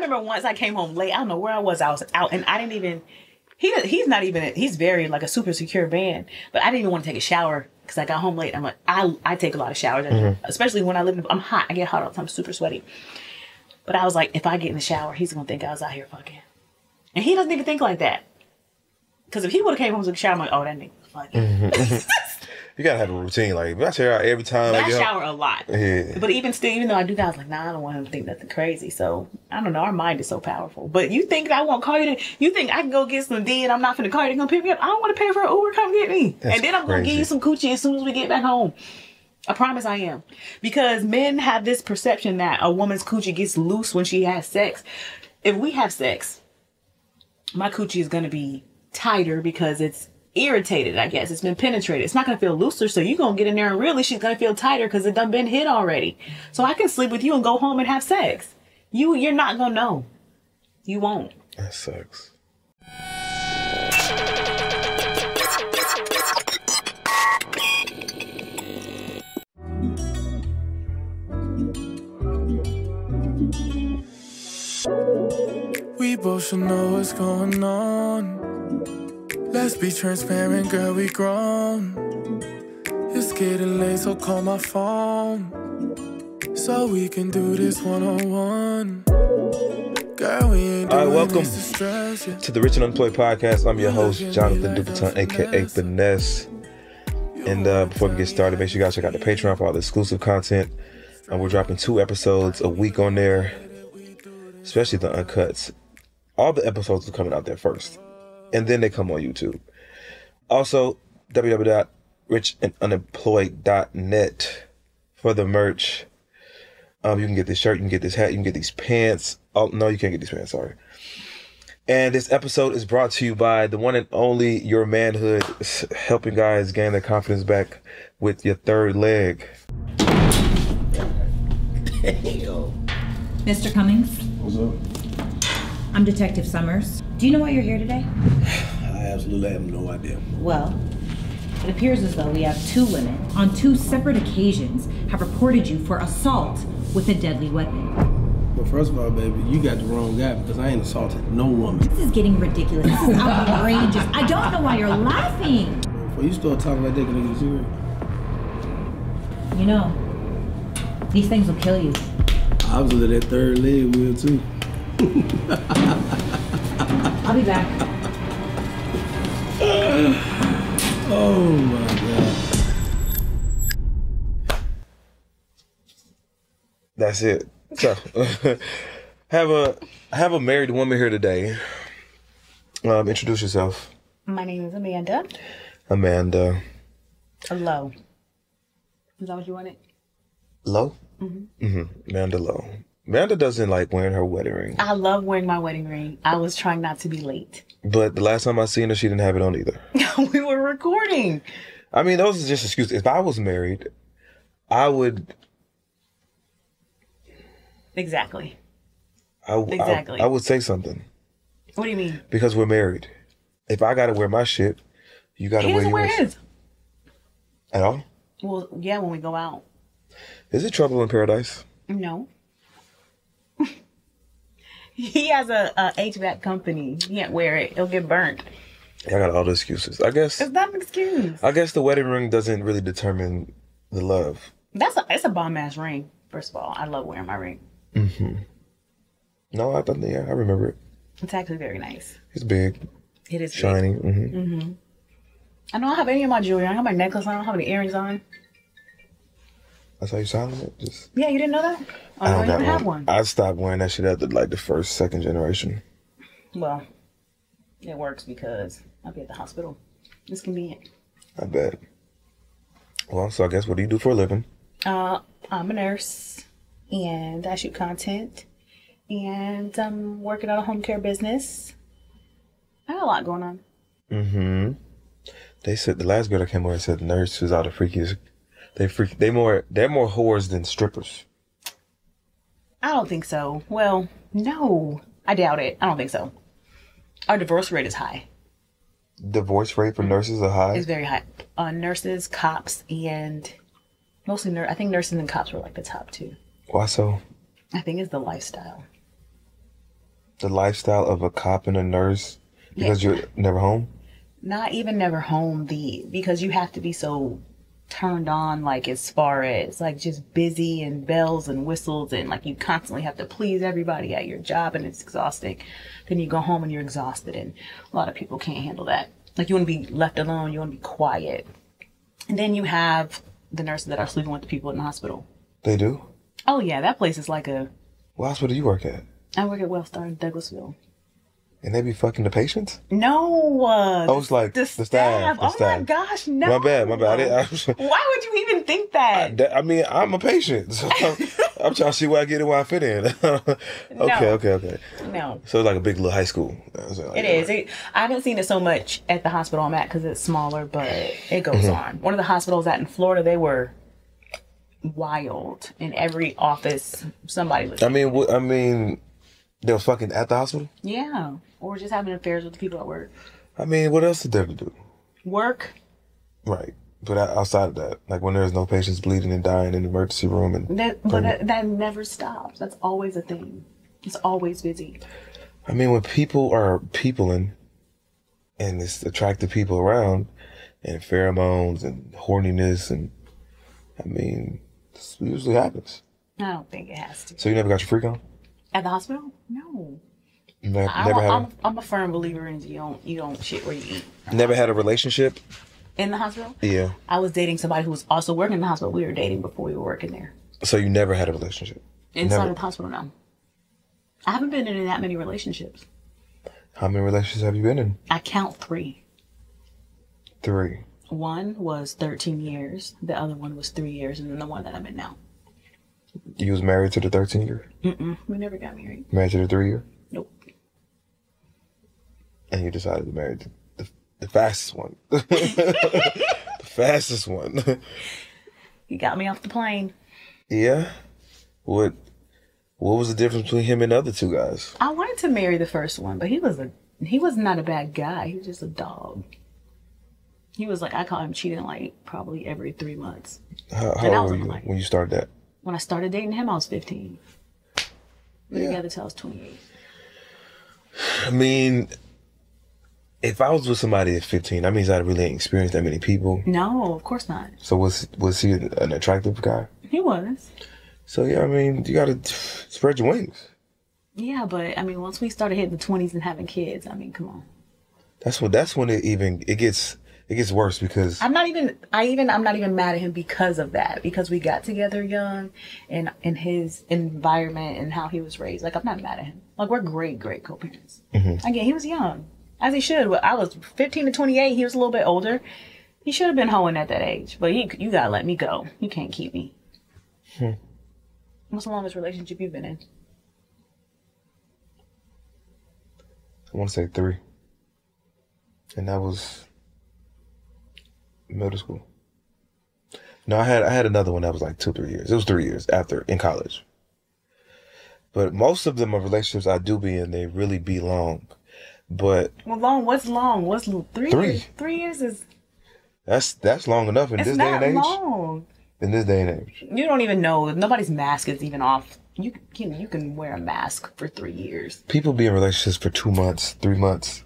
remember once I came home late. I don't know where I was. I was out, and I didn't even. He's very like a super secure man, but I didn't even want to take a shower because I got home late. I'm like, I take a lot of showers, especially when I'm hot. I get hot all the time, super sweaty. But I was like, if I get in the shower, he's gonna think I was out here fucking, and he doesn't even think like that. Because if he would have came home to the shower, I'm like, oh, that nigga fucking. You gotta have a routine. Like, I shower out every time. I shower a lot. Yeah. But even though I do that, I was like, nah, I don't want him to think nothing crazy. So, I don't know. Our mind is so powerful. But you think I won't call you you think I can go get some D and I'm not finna call you to come pick me up? I don't want to pay for an Uber. Come get me. And then I'm going to give you some coochie as soon as we get back home. I promise I am. Because men have this perception that a woman's coochie gets loose when she has sex. If we have sex, my coochie is going to be tighter because it's irritated, I guess. It's been penetrated. It's not going to feel looser, so you're going to get in there and really she's going to feel tighter because it done been hit already. So I can sleep with you and go home and have sex. You're not going to know. You won't. That sucks. We both should know what's going on. Let's be transparent, girl, we grown. It's getting late, so call my phone so we can do this one-on-one. Girl, we ain't doing welcome this to stress you. To the Rich and Unemployed Podcast. I'm your host, Jonathan Dupiton, aka Finesse. And before we get started, make sure you guys check out the Patreon for all the exclusive content. We're dropping 2 episodes a week on there, especially the Uncuts. All the episodes are coming out there first, and then they come on YouTube. Also, www.richandunemployed.net for the merch. You can get this shirt, you can get this hat, you can get these pants. Oh, no, you can't get these pants, sorry. And this episode is brought to you by the one and only Your Manhood, helping guys gain their confidence back with your third leg. Mr. Cummings? What's up? I'm Detective Summers. Do you know why you're here today? I absolutely have no idea. Well, it appears as though we have 2 women on 2 separate occasions have reported you for assault with a deadly weapon. Well, first of all, baby, you got the wrong guy because I ain't assaulted no woman. This is getting ridiculous. This is outrageous. I don't know why you're laughing. Before you start talking like that, can I get serious? You know, these things will kill you. Obviously, that third leg will too. I'll be back. Oh my God. That's it. So, have a married woman here today. Introduce yourself. My name is Amanda. Amanda. Low. Is that what you wanted? Low? Amanda Low. Amanda doesn't like wearing her wedding ring. I love wearing my wedding ring. I was trying not to be late. But the last time I seen her, she didn't have it on either. We were recording. I mean, those are just excuses. If I was married, I would... Exactly. I would say something. What do you mean? Because we're married. If I gotta wear my shit, you gotta wear yours. He doesn't wear his. At all? Well, yeah, when we go out. Is it trouble in paradise? No. He has a HVAC company. He can't wear it. It'll get burnt. I got all the excuses. I guess. It's not an excuse. I guess the wedding ring doesn't really determine the love. It's a bomb ass ring. First of all, I love wearing my ring. No, I remember it. It's actually very nice. It's big. It is shiny. Big. I don't have any of my jewelry. I don't have my necklace on. I don't have any earrings on. That's how you sound it? Just... Yeah, you didn't know that? Oh, I don't even have one. I stopped wearing that shit after like the first, second generation. Well, it works because I'll be at the hospital. It's convenient. I bet. Well, so I guess what do you do for a living? I'm a nurse and I shoot content and I'm working on a home care business. I got a lot going on. They said the last girl that came over said nurses are the freakiest. They're more whores than strippers. I don't think so. Well, no, I doubt it. I don't think so. Our divorce rate is high. Divorce rate for nurses are high? It's very high. Nurses, cops, and mostly I think nurses and cops were like the top 2. Why so? I think it's the lifestyle. the lifestyle of a cop and a nurse because you're never home? Not even never home, because you have to be so turned on, like as far as like just busy and bells and whistles, and like you constantly have to please everybody at your job, and it's exhausting. Then you go home and you're exhausted, and a lot of people can't handle that. Like you want to be left alone, you want to be quiet. And then you have the nurses that are sleeping with the people in the hospital. They do? Oh yeah, that place is like a... What hospital do you work at? I work at Wellstar in Douglasville. And they be fucking the patients? No. It's like the staff. Oh my gosh, no. My bad. Why would you even think that? I mean, I'm a patient. So I'm trying to see where I get it, where I fit in. Okay. No. So it's like a big little high school. It is. I haven't seen it so much at the hospital I'm at because it's smaller, but it goes on. One of the hospitals out in Florida, they were wild. In every office, somebody was... I mean, they were fucking at the hospital? Yeah. Or just having affairs with the people at work. I mean, what else did they do? Work. Right. But outside of that, like when there's no patients bleeding and dying in the emergency room. That never stops. That's always a thing. It's always busy. I mean, when people are peopling and it's attractive people around and pheromones and horniness, and I mean, this usually happens. I don't think it has to. So you never got your freak on? At the hospital? No. I'm a firm believer in you don't shit where you eat. Never had a relationship? In the hospital? Yeah. I was dating somebody who was also working in the hospital. We were dating before we were working there. So you never had a relationship? Inside of the hospital, no. I haven't been in that many relationships. How many relationships have you been in? I count 3. 3. One was 13 years. The other one was 3 years. And then the one that I'm in now. You was married to the 13-year? We never got married. Married to the 3-year? Nope. And you decided to marry the fastest one. The fastest one. He got me off the plane. Yeah? What was the difference between him and the other 2 guys? I wanted to marry the first one, but he was not a bad guy. He was just a dog. He was like, I call him cheating like probably every 3 months. How old were you when you started that? When I started dating him, I was 15. We were together till I was 28. I mean, if I was with somebody at 15, that means I really ain't experienced that many people. No, of course not. So was he an attractive guy? He was. So yeah, I mean, you gotta spread your wings. Yeah, but I mean, once we started hitting the 20s and having kids, I mean, come on. That's when it gets worse because I'm not even mad at him because of that. Because we got together young and in his environment and how he was raised. Like, I'm not mad at him. Like, we're great co-parents. Again, he was young. As he should. I was 15 to 28. He was a little bit older. He should have been hoeing at that age. But you gotta let me go. You can't keep me. What's the longest relationship you've been in? I want to say 3. And that was middle school. No, I had another one that was like 2-3 years. It was 3 years after in college. But most of them are relationships I do be in. They really be long. But what's long? What's 3 years? 3 years is that's long enough in this day and age. It's not long. In this day and age, you don't even know. Nobody's mask is even off. You can wear a mask for 3 years. People be in relationships for 2 months, 3 months.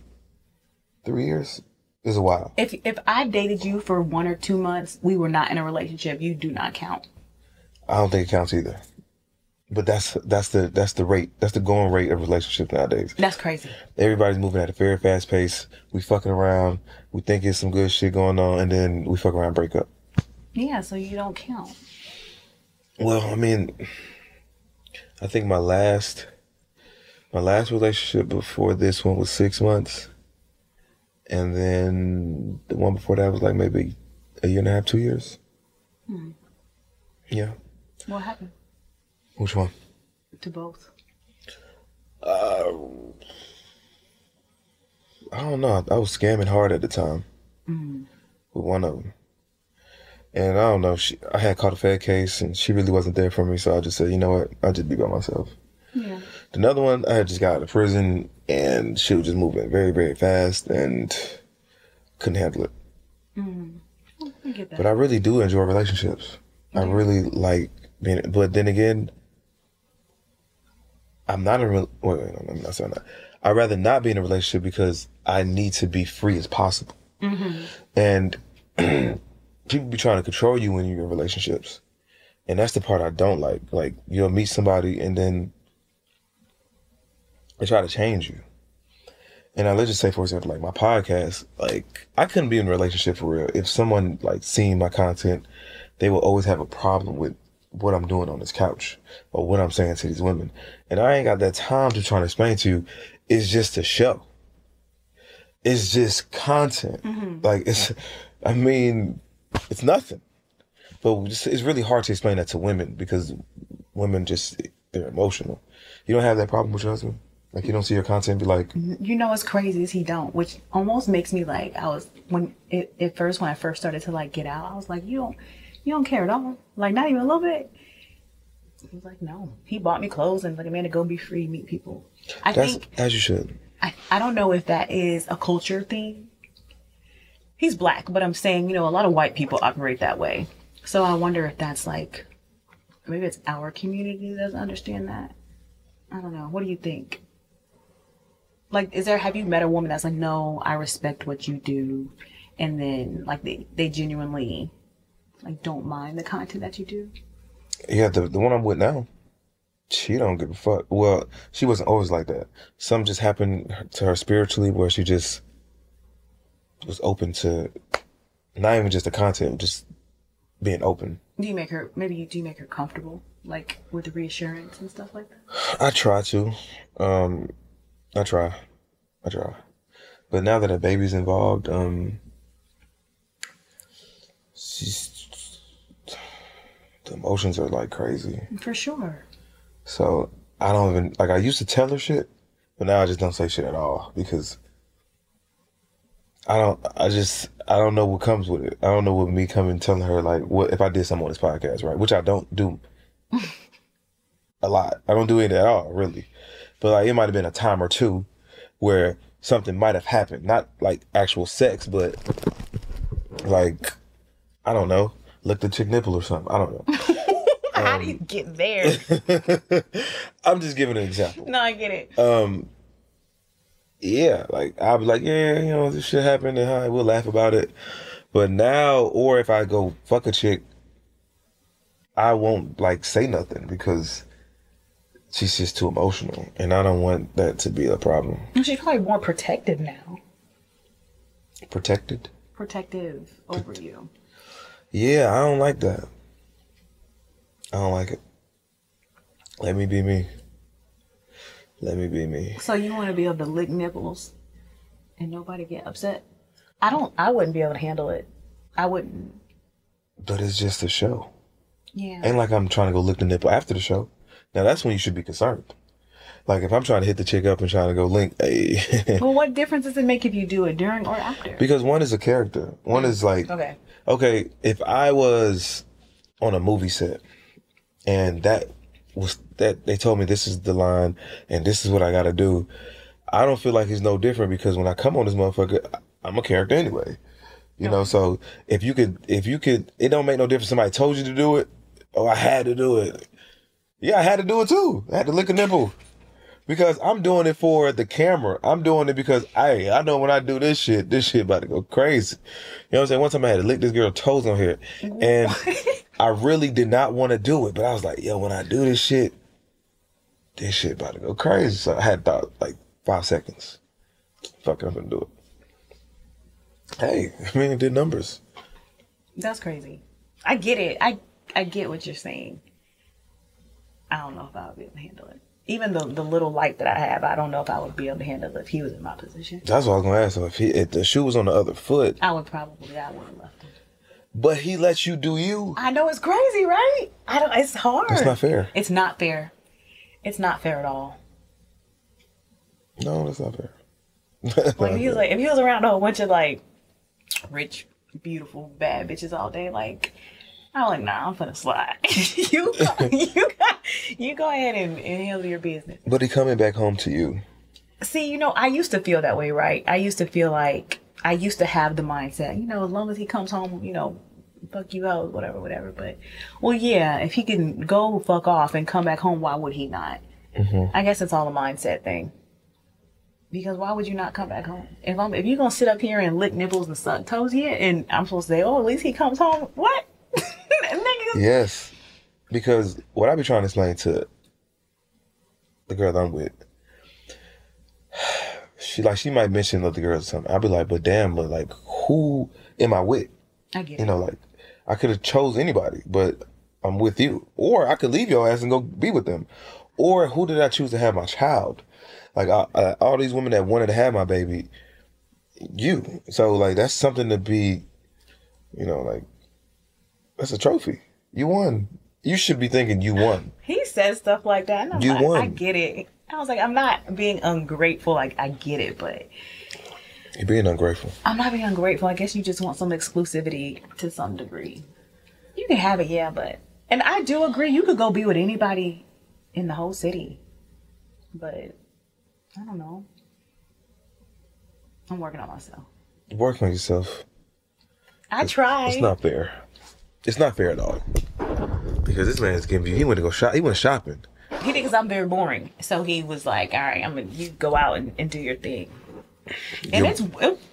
3 years is a while. If I dated you for 1 or 2 months, we were not in a relationship. You do not count. I don't think it counts either. But that's the rate. That's the going rate of relationships nowadays. That's crazy. Everybody's moving at a very fast pace. We fucking around. We think there's some good shit going on, and then we fuck around and break up. Yeah, so you don't count. Well, I mean, I think my last relationship before this one was 6 months. And then the one before that was like maybe a year and a half, 2 years. Yeah. What happened? Which one? To both. I don't know. I was scamming hard at the time with one of them. And I don't know. I had caught a Fed case and she really wasn't there for me. So I just said, you know what? I'll just be by myself. Yeah. Another one, I had just got out of prison and she was just moving very, very fast and couldn't handle it. I get that. But I really do enjoy relationships. I really like being, but then again, I'm not in a wait, I'm not saying that. I'd rather not be in a relationship because I need to be free as possible. And people be trying to control you when you're in relationships. And that's the part I don't like. Like, you'll meet somebody and then they try to change you. And let's just say, for example, like my podcast, like I couldn't be in a relationship for real. If someone like seen my content, they will always have a problem with what I'm doing on this couch or what I'm saying to these women. And I ain't got that time to try to explain to you. It's just a show. It's just content. Like it's nothing. But it's really hard to explain that to women because women they're emotional. You don't have that problem with your husband? Like you don't see your content be like... You know what's crazy is he don't, which almost makes me like, when I first started to like get out, I was like, you don't care at all? Like not even a little bit? He was like, no. He bought me clothes and like, man, to go be free, meet people. I think... As you should. I don't know if that is a culture thing. He's black, but I'm saying, a lot of white people operate that way. So I wonder if that's like, maybe it's our community that doesn't understand that. I don't know. What do you think? Like, have you met a woman that's like, no, I respect what you do. And then like they genuinely like don't mind the content that you do? Yeah, the one I'm with now, she don't give a fuck. Well, she wasn't always like that. Something just happened to her spiritually where she just was open to not even just the content, just being open. Do you make her comfortable, like with the reassurance and stuff like that? I try to. I try. But now that a baby's involved, the emotions are like crazy. For sure. So I don't even, like I used to tell her shit, but now I just don't say shit at all because I don't know what comes with it. I don't know what me coming telling her like what if I did something on this podcast, right? Which I don't do a lot. I don't do it at all, really. But like it might have been a time or two where something might have happened. Not like actual sex, but like I don't know, licked a chick nipple or something. I don't know. How do you get there? I'm just giving an example. No, I get it. Yeah, like I'll be like, yeah, this shit happened and we'll laugh about it. But now, or if I go fuck a chick, I won't like say nothing because she's just too emotional and I don't want that to be a problem. She's probably more protective now. Protected? Protective over you. Yeah, I don't like that. I don't like it. Let me be me. Let me be me. So you want to be able to lick nipples and nobody get upset? I wouldn't be able to handle it. I wouldn't. But it's just a show. Yeah. Ain't like I'm trying to go lick the nipple after the show. Now that's when you should be concerned. Like if I'm trying to hit the chick up and trying to go link, hey. Well, what difference does it make if you do it during or after? Because one is a character. One is like, okay, if I was on a movie set and that they told me this is the line and this is what I gotta do, I don't feel like it's no different because when I come on this motherfucker, I'm a character anyway. You know, so if you could, it don't make no difference. Somebody told you to do it. Oh, I had to do it. Yeah, I had to do it too. I had to lick a nipple because I'm doing it for the camera. I'm doing it because I know when I do this shit about to go crazy. You know what I'm saying? One time I had to lick this girl's toes on here and I really did not want to do it, but I was like, yo, when I do this shit about to go crazy. So I had thought like 5 seconds. Fuck it, I'm gonna do it. Hey, I mean, it did numbers. That's crazy. I get it. I get what you're saying. I don't know if I would be able to handle it. Even the little light that I have, I don't know if I would be able to handle it if he was in my position. That's what I was going to ask him. If the shoe was on the other foot. I would have left him. But he lets you do you. I know, it's crazy, right? It's hard. It's not fair. It's not fair. It's not fair at all. No, that's not fair. Like if he was around a whole bunch of like rich, beautiful, bad bitches all day, like I'm like, nah, I'm finna slide. you go ahead and handle your business. But he coming back home to you. See, I used to feel that way, right? I used to feel like I used to have the mindset, as long as he comes home, fuck you out, whatever. But, well, yeah, if he can go fuck off and come back home, why would he not? I guess it's all a mindset thing. Because why would you not come back home? If you're gonna sit up here and lick nipples and suck toes, yeah, and I'm supposed to say, oh, at least he comes home. What? Nigga. Yes, because what I be trying to explain to the girl I'm with, she might mention other girls or something. I'll be like, but damn, but like, who am I with? I get it. You know, like, I could have chose anybody, but I'm with you. Or I could leave your ass and go be with them. Or who did I choose to have my child? Like, all these women that wanted to have my baby, you. So, like, that's something to be, you know, like, that's a trophy. You won. You should be thinking you won. He says stuff like that. And I'm You like, won. I get it. I was like, I'm not being ungrateful. Like, I get it, but... You're being ungrateful. I'm not being ungrateful. I guess you just want some exclusivity to some degree. You can have it, yeah, but... And I do agree. You could go be with anybody in the whole city. But... I don't know. I'm working on myself. Work on yourself. I try. It's not fair. It's not fair at all. Because this man is giving you, he went shopping. He thinks I'm very boring. So he was like, all right, you go out and do your thing. And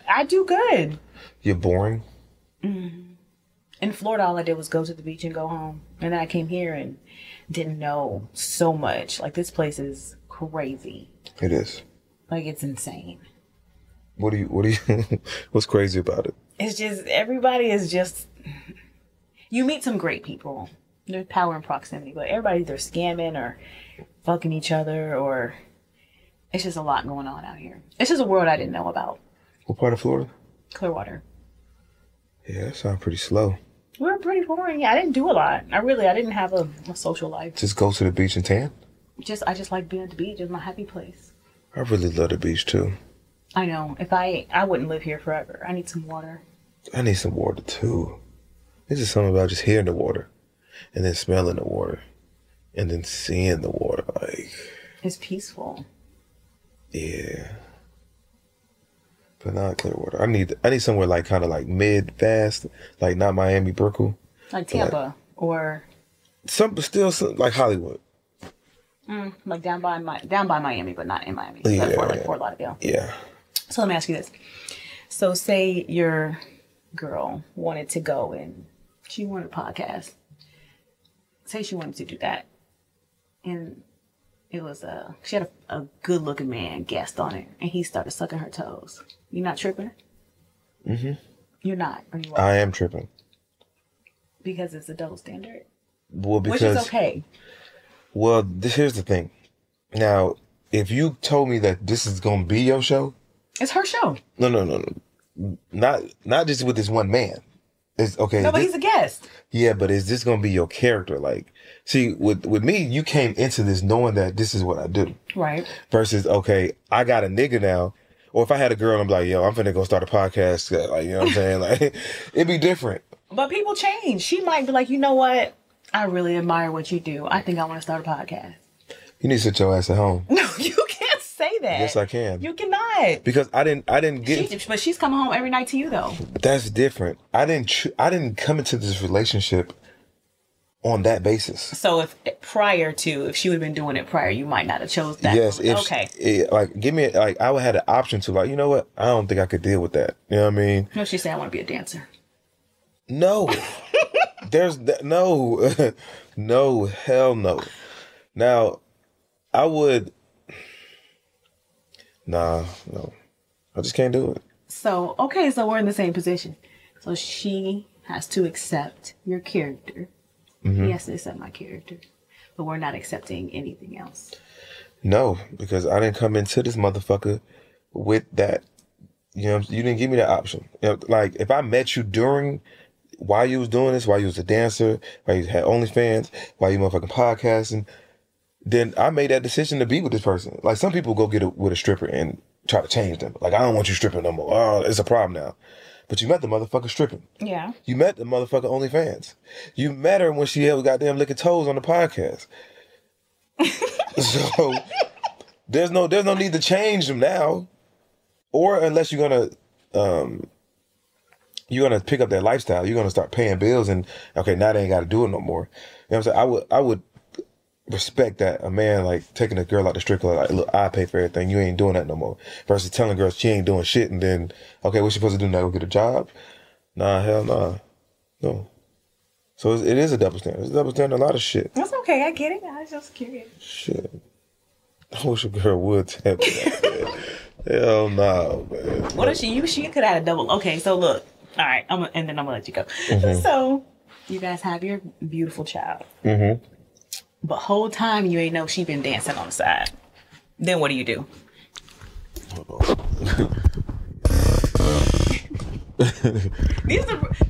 I do good. You're boring? Mm-hmm. In Florida, all I did was go to the beach and go home. And then I came here and didn't know so much. Like, this place is crazy. It is. Like, it's insane. What do you what's crazy about it? It's just, everybody is just, you meet some great people. There's power in proximity, but everybody's either scamming or fucking each other, or it's just a lot going on out here. It's just a world I didn't know about. What part of Florida? Clearwater. Yeah, that sounds pretty slow. We're pretty boring. Yeah, I didn't do a lot. I didn't have a social life. Just go to the beach and tan? I just like being at the beach. It's my happy place. I really love the beach too. I know. If I wouldn't live here forever. I need some water. I need some water too. There's just something about just hearing the water and then smelling the water and then seeing the water. Like, it's peaceful. Yeah. But not Clearwater. I need somewhere like kind of like mid-fast, like not Miami, Brickell. Like Tampa or some like Hollywood. Like down by Miami, but not in Miami. Yeah, like Fort Lauderdale. Yeah. So let me ask you this. So say your girl wanted to go and she wanted a podcast. Say she wanted to do that. And it was she had a good looking man guest on it, and he started sucking her toes. You not tripping? Mm-hmm. You're not, or you are? I am tripping. Because it's a double standard. Well, because, which is okay. Well, here's the thing. Now, if you told me that this is gonna be your show, it's her show. No. Not just with this one man. It's okay. No, but he's a guest. Yeah, but is this gonna be your character? Like, see, with me, you came into this knowing that this is what I do. Right. Versus, okay, I got a nigga now. Or if I had a girl, I'm like, yo, I'm finna go start a podcast. Like, you know what I'm saying? Like, it'd be different. But people change. She might be like, you know what? I really admire what you do. I think I want to start a podcast. You need to sit your ass at home. No, you can't say that. Yes, I can. You cannot. Because I didn't get. But she's coming home every night to you, though. That's different. I didn't come into this relationship on that basis. So if she would have been doing it prior, you might not have chose that. Yes. Okay. I would have had an option to, like, you know what? I don't think I could deal with that. You know what I mean? No, she said I want to be a dancer. No. There's no. No, hell no. Now, I would. No. I just can't do it. So we're in the same position. So she has to accept your character. Mm-hmm. He has to accept my character. But we're not accepting anything else. No, because I didn't come into this motherfucker with that. You know, you didn't give me that option. You know, like, if I met you while you was doing this, while you was a dancer, while you had OnlyFans, while you motherfucking podcasting, then I made that decision to be with this person. Like, some people go get with a stripper and try to change them. Like, I don't want you stripping no more. Oh, it's a problem now. But you met the motherfucker stripping. Yeah. You met the motherfucker OnlyFans. You met her when she held goddamn licking toes on the podcast. So there's no need to change them now. Or unless you're gonna pick up that lifestyle, you're gonna start paying bills and okay, now they ain't gotta do it no more. You know what I'm saying? I would respect that a man like taking a girl out the strip club, like, look, I pay for everything. You ain't doing that no more. Versus telling girls she ain't doing shit, and then okay, what she supposed to do now? Go get a job? Nah, hell nah, no. So it is a double standard. It's a double standard. A lot of shit. That's okay. I get it. I was just curious. Shit. I wish a girl would tell me that. Hell no, man. What if she could have had a double? Okay, so look. All right, and then I'm gonna let you go. Mm-hmm. So you guys have your beautiful child. Mm-hmm. But whole time you ain't know she been dancing on the side. Then what do you do?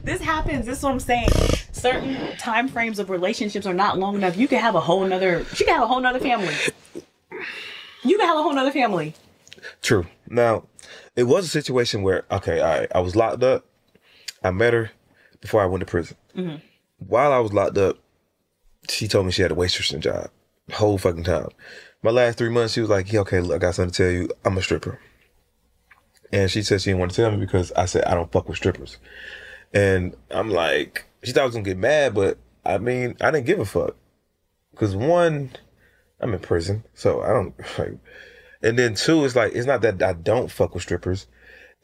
This happens. This is what I'm saying. Certain time frames of relationships are not long enough. You can have a whole nother. She can have a whole nother family. You can have a whole nother family. True. Now, it was a situation where, okay, all right, I was locked up. I met her before I went to prison. Mm-hmm. While I was locked up, she told me she had a waitressing job the whole fucking time. My last 3 months, she was like, yeah, okay, look, I got something to tell you. I'm a stripper. And she said she didn't want to tell me because I said I don't fuck with strippers. And I'm like, she thought I was going to get mad, but I mean, I didn't give a fuck. Because one, I'm in prison, so I don't, like, and then two, it's like, it's not that I don't fuck with strippers.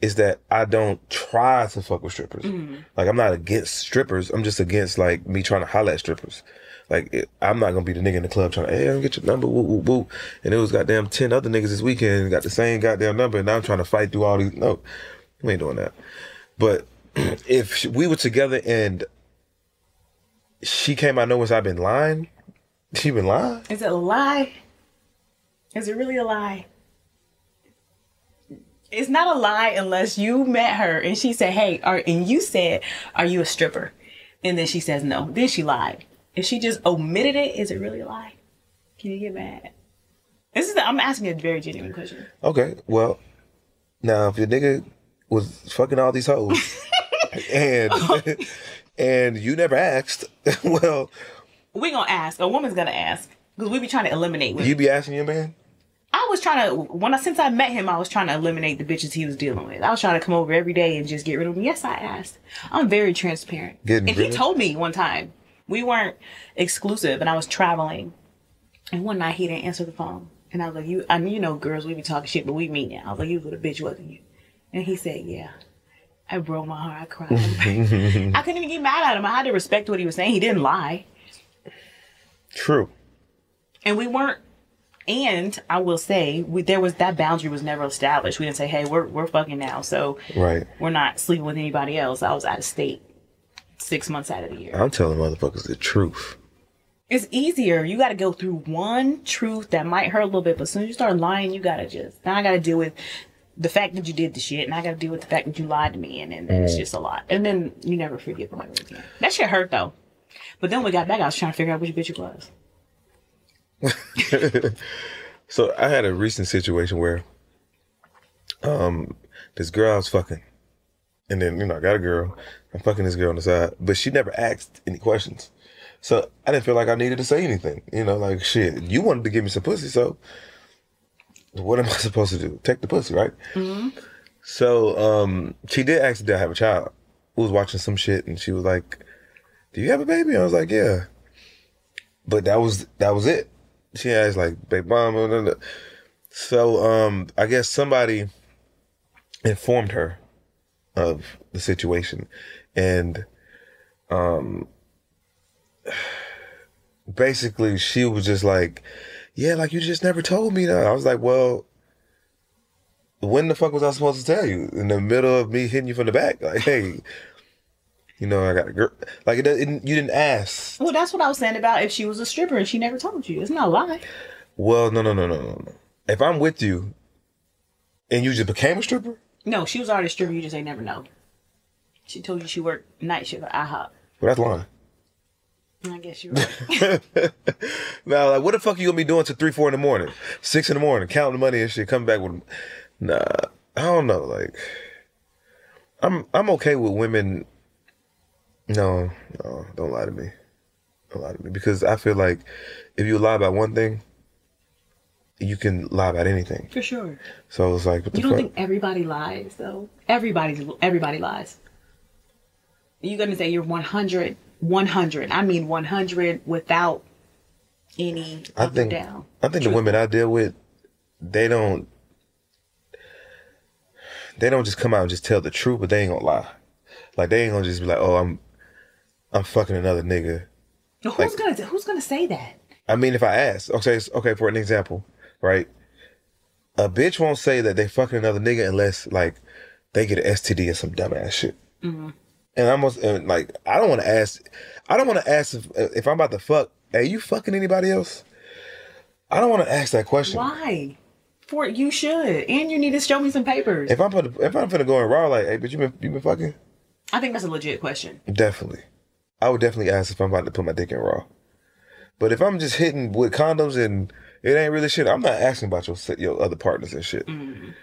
It's that I don't try to fuck with strippers. Mm-hmm. Like, I'm not against strippers. I'm just against, like, me trying to holler at strippers. Like, I'm not going to be the nigga in the club trying to, hey, I'm get your number, woo, woo, woo. And it was goddamn 10 other niggas this weekend got the same goddamn number, and now I'm trying to fight through all these. No, we ain't doing that. But if we were together and she came out knowing I've been lying, she been lying? Is it a lie? Is it really a lie? It's not a lie unless you met her and she said, hey, and you said, are you a stripper? And then she says no. Then she lied. If she just omitted it, is it really a lie? Can you get mad? I'm asking a very genuine question. Okay, well, now if your nigga was fucking all these hoes and you never asked, well, we gonna ask. A woman's gonna ask because we be trying to eliminate women. You be asking your man? I was trying to, since I met him, I was trying to eliminate the bitches he was dealing with. I was trying to come over every day and just get rid of them. Yes, I asked. I'm very transparent. He told me one time, we weren't exclusive and I was traveling. And one night he didn't answer the phone. And I was like, you know, girls, we be talking shit, but we mean it. I was like, you was a bitch, wasn't you? And he said, yeah. I broke my heart. I cried. I couldn't even get mad at him. I had to respect what he was saying. He didn't lie. True. And we weren't. And I will say, that boundary was never established. We didn't say, hey, we're fucking now, so right. We're not sleeping with anybody else. I was out of state 6 months out of the year. I'm telling motherfuckers the truth. It's easier. You got to go through one truth that might hurt a little bit, but as soon as you start lying, you got to now I got to deal with the fact that you did the shit, and I got to deal with the fact that you lied to me, and then it's just a lot. And then you never forgive them ever again. That shit hurt, though. But then when we got back, I was trying to figure out which bitch it was. So I had a recent situation where this girl I was fucking, and then, you know, I got a girl, I'm fucking this girl on the side, but she never asked any questions. So I didn't feel like I needed to say anything. You know, like, shit, you wanted to give me some pussy, so what am I supposed to do? Take the pussy, right? Mm-hmm. So she did ask, did I have a child? We was watching some shit and she was like, do you have a baby? I was like, yeah. But that was it. She asked, like, baby mama. Blah, blah. So I guess somebody informed her of the situation, and basically she was just like, yeah, like, you just never told me that. I was like, well, when the fuck was I supposed to tell you? In the middle of me hitting you from the back? Like, hey, you know, I got a girl. Like, you didn't ask. Well, that's what I was saying about if she was a stripper and she never told you. It's not a lie. Well, no. If I'm with you and you just became a stripper? No, she was already a stripper. You just ain't never know. She told you she worked night shift at IHOP. Well, that's lying. I guess you're right. Now, like, what the fuck you gonna be doing till 3, 4 in the morning, 6 in the morning, counting the money and shit, come back with, nah, I don't know. Like, I'm okay with women. No, don't lie to me. Don't lie to me. Because I feel like if you lie about one thing, you can lie about anything. For sure. So it's like, what the fuck? You don't think everybody lies, though? Everybody lies. You're going to say you're 100. I mean 100 without any I think the women I deal with, they don't just come out and just tell the truth, but they ain't gonna lie. Like they ain't gonna just be like, oh, I'm fucking another nigga. Who's gonna say that? I mean, if I ask, okay, for an example, right? A bitch won't say that they fucking another nigga unless like they get an STD or some dumbass shit. Mm-hmm. And I don't want to ask. I don't want to ask if I'm about to fuck. Hey, you fucking anybody else? I don't want to ask that question. Why? You should, and you need to show me some papers. If I'm finna go in raw, like, hey, but you been fucking? I think that's a legit question. Definitely, I would definitely ask if I'm about to put my dick in raw. But if I'm just hitting with condoms and it ain't really shit, I'm not asking about your other partners and shit. Mm.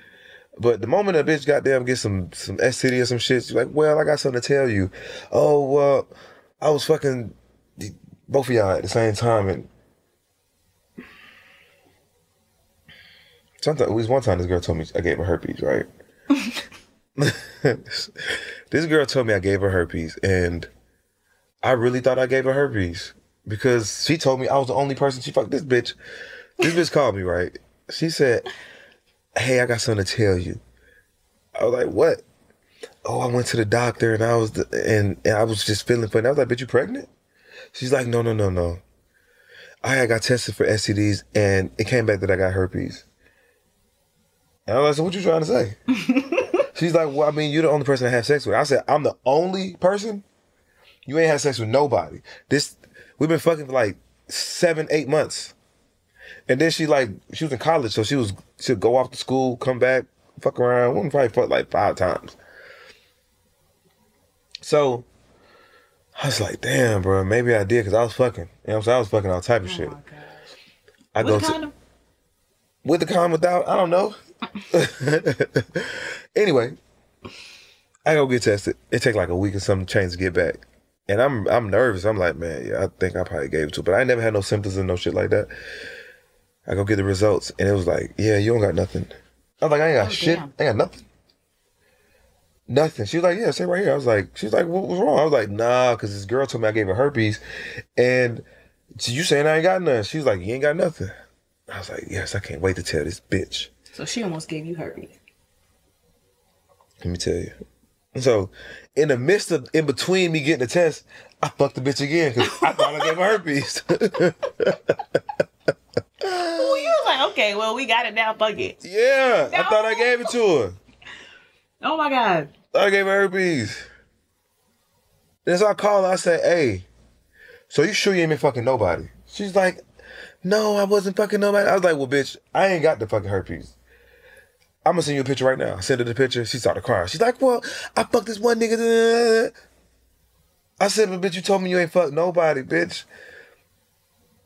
But the moment a bitch goddamn gets some STD or some shit, she's like, well, I got something to tell you. Oh, well, I was fucking both of y'all at the same time, and sometimes, at least one time, this girl told me I gave her herpes, right? This girl told me I gave her herpes, and I really thought I gave her herpes because she told me I was the only person she fucked. This bitch called me, right? She said, hey, I got something to tell you. I was like, what? Oh, I went to the doctor and I was just feeling funny. I was like, bitch, you pregnant? She's like, no. I got tested for STDs and it came back that I got herpes. And I was like, so what you trying to say? She's like, well, I mean, you're the only person I have sex with. I said, I'm the only person? You ain't had sex with nobody. We've been fucking for like 7-8 months. And then she was in college, so she'd go off to school, come back, fuck around. We probably fucked like 5 times. So I was like, damn, bro, maybe I did because I was fucking. You know what I'm saying? I was fucking all type of shit. My gosh. With the condom? With the condom, without, I don't know. Anyway, I go get tested. It take like a week or some change to get back. And I'm nervous. I'm like, man, yeah, I think I probably gave it to her. But I never had no symptoms and no shit like that. I go get the results, and it was like, yeah, you don't got nothing. I was like, I ain't got shit. Damn. I ain't got nothing. Nothing. She was like, yeah, say right here. I was like, she's like, what was wrong? I was like, nah, because this girl told me I gave her herpes, and you saying I ain't got nothing. She was like, you ain't got nothing. I was like, yes, I can't wait to tell this bitch. So she almost gave you herpes. Let me tell you. So, in between me getting the test, I fucked the bitch again because I thought I gave her herpes. Oh, you was like, okay, well, we got it now, fuck it. Yeah, no. I thought I gave it to her. Oh my God. I gave her herpes. Then so I called her, I said, hey, so you sure you ain't been fucking nobody? She's like, no, I wasn't fucking nobody. I was like, well, bitch, I ain't got the fucking herpes. I'm gonna send you a picture right now. I sent her the picture. She started crying. She's like, well, I fucked this one nigga. I said, but bitch, you told me you ain't fucked nobody, bitch.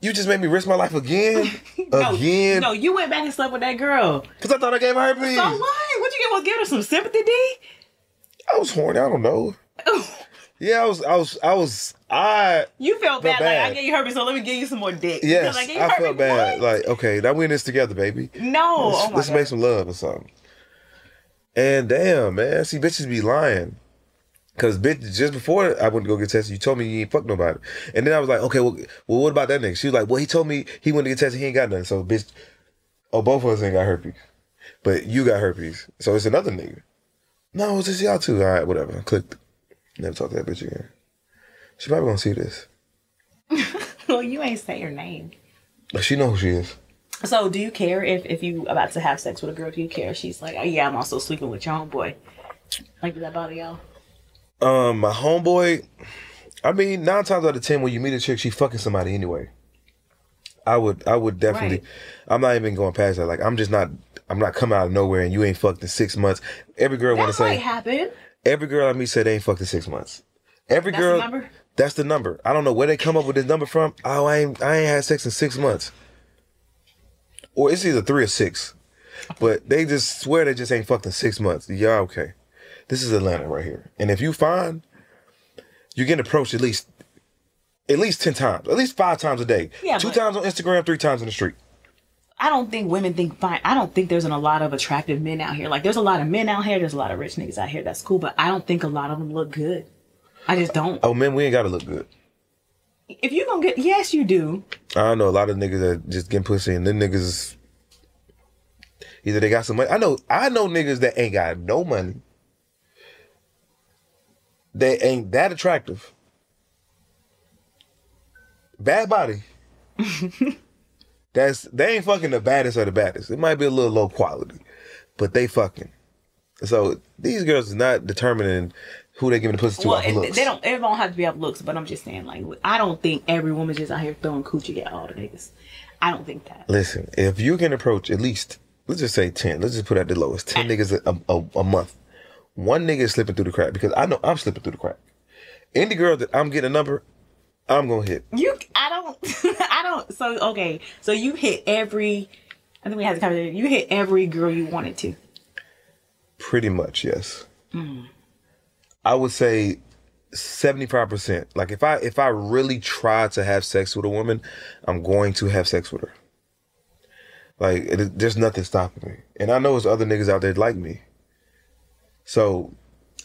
You just made me risk my life again? Again? No, you went back and slept with that girl. Because I thought I gave her herpes. So what? What you get? Was give her some sympathy, D? I was horny. I don't know. Yeah, You felt bad. Like, I gave you herpes, so let me give you some more dick. Yes, I felt bad. What? Like, okay, now we in this together, baby. No. Let's make some love or something. And damn, man. See, bitches be lying. Because, bitch, just before I went to go get tested, you told me you ain't fuck nobody. And then I was like, okay, well, what about that nigga? She was like, well, he told me he went to get tested, he ain't got nothing. So, bitch, both of us ain't got herpes. But you got herpes. So, it's another nigga. No, it's just y'all two. All right, whatever. I clicked. Never talk to that bitch again. She probably gonna see this. Well, you ain't say her name. But she know who she is. So, do you care if you about to have sex with a girl? Do you care? She's like, oh, yeah, I'm also sleeping with your homeboy. Like, does that bother y'all? My homeboy, I mean, 9 times out of 10, when you meet a chick, she fucking somebody anyway. I would definitely, right. I'm not even going past that. Like, I'm not coming out of nowhere and you ain't fucked in 6 months. Every girl want to say. That might happen. Every girl I meet said they ain't fucked in 6 months. Every That's girl. The number? That's the number. I don't know where they come up with this number from. Oh, I ain't had sex in 6 months. Or it's either 3 or 6. But they just swear they just ain't fucked in 6 months. Yeah, okay. This is Atlanta right here. And if you find, you're getting approached at least 10 times. At least 5 times a day. Yeah, 2 times on Instagram, 3 times in the street. I don't think women think fine. I don't think there's a lot of attractive men out here. Like, there's a lot of men out here. There's a lot of rich niggas out here. That's cool. But I don't think a lot of them look good. I just don't. Oh, men, we ain't got to look good. If you gonna get, yes, you do. I know a lot of niggas that just getting pussy, and then niggas either they got some money. I know niggas that ain't got no money. They ain't that attractive. Bad body. They ain't fucking the baddest of the baddest. It might be a little low quality, but they fucking. So these girls is not determining who they giving the pussy to off of looks. It don't have to be off looks, but I'm just saying, like, I don't think every woman's just out here throwing coochie at all the niggas. I don't think that. Listen, if you can approach at least, let's just say 10. Let's just put it at the lowest. 10 niggas a month. One nigga is slipping through the crack because I know I'm slipping through the crack. Any girl that I'm getting a number, I'm gonna hit. I don't. So okay. So you hit every. I think we had the conversation. You hit every girl you wanted to. Pretty much, yes. I would say 75%. Like if I really try to have sex with a woman, I'm going to have sex with her. Like there's nothing stopping me, and I know there's other niggas out there like me. So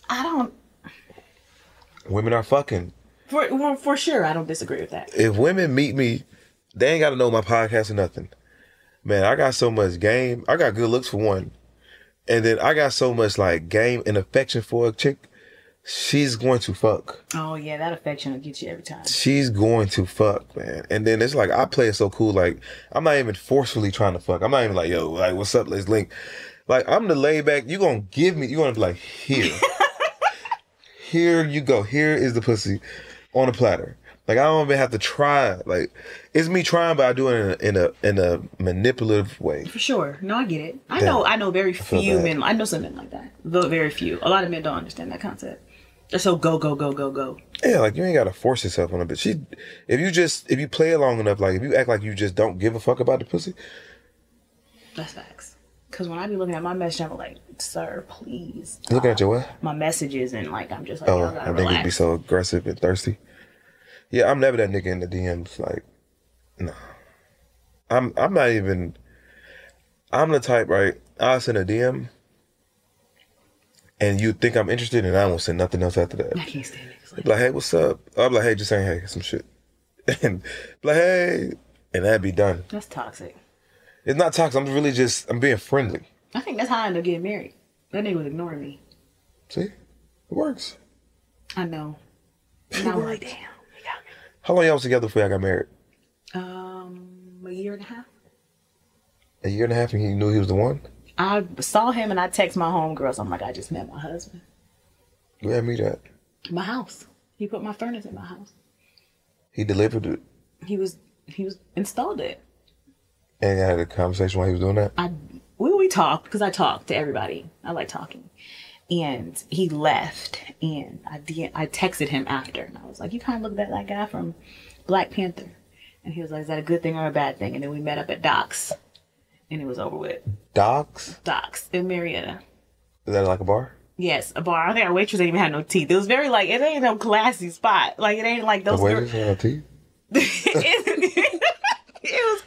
I don't. Women are fucking. For sure, I don't disagree with that. If women meet me, they ain't got to know my podcast or nothing. Man, I got so much game. I got good looks for one. And then I got so much like game and affection for a chick. She's going to fuck. Oh yeah, that affection will get you every time. She's going to fuck, man. And then it's like, I play it so cool. Like, I'm not even forcefully trying to fuck. I'm not even like, yo, like, what's up? Let's link. Like, I'm the laid back. You're going to give me, you're going to be like, here. Here you go. Here is the pussy on a platter. Like, I don't even have to try. Like, it's me trying, but I do it in a manipulative way. For sure. No, I get it. I know very few men. I know some men like that. Very few. A lot of men don't understand that concept. They're so go. Yeah, like, you ain't got to force yourself on a bitch. If you play it long enough, like, if you act like you just don't give a fuck about the pussy. That's facts. Because when I be looking at my message, I'm like, sir, please. Looking at your what? My messages, and like, I'm just like, oh, y'all gotta I think relax. it'd be so aggressive and thirsty. Yeah, I'm never that nigga in the DMs. Like, no. I'm not even. I'm the type, right? I'll send a DM, and you think I'm interested, and I won't send nothing else after that. I can't stand niggas like, hey, what's up? I'll be like, hey, just saying hey, some shit. And like, hey, and that'd be done. That's toxic. It's not toxic. I'm being friendly. I think that's how I ended up getting married. That nigga was ignoring me. See? It works. I know. And I'm like, damn. How long y'all was together before y'all got married? A year and a half. A year and a half, and he knew he was the one? I saw him and I text my homegirls. I'm like, I just met my husband. Where did I meet at? My house. He put my furnace in my house. He delivered it? He installed it. And you had a conversation while he was doing that? We talked, because I talk to everybody. I like talking. And he left, and I texted him after, and I was like, you kind of look at that guy from Black Panther. And he was like, is that a good thing or a bad thing? And then we met up at Doc's, and it was over with. Doc's? Doc's in Marietta. Is that like a bar? Yes, a bar. I think our waitress didn't even have no teeth. It was very like, it ain't no classy spot. Like, it ain't like those. The waitress had no teeth? It was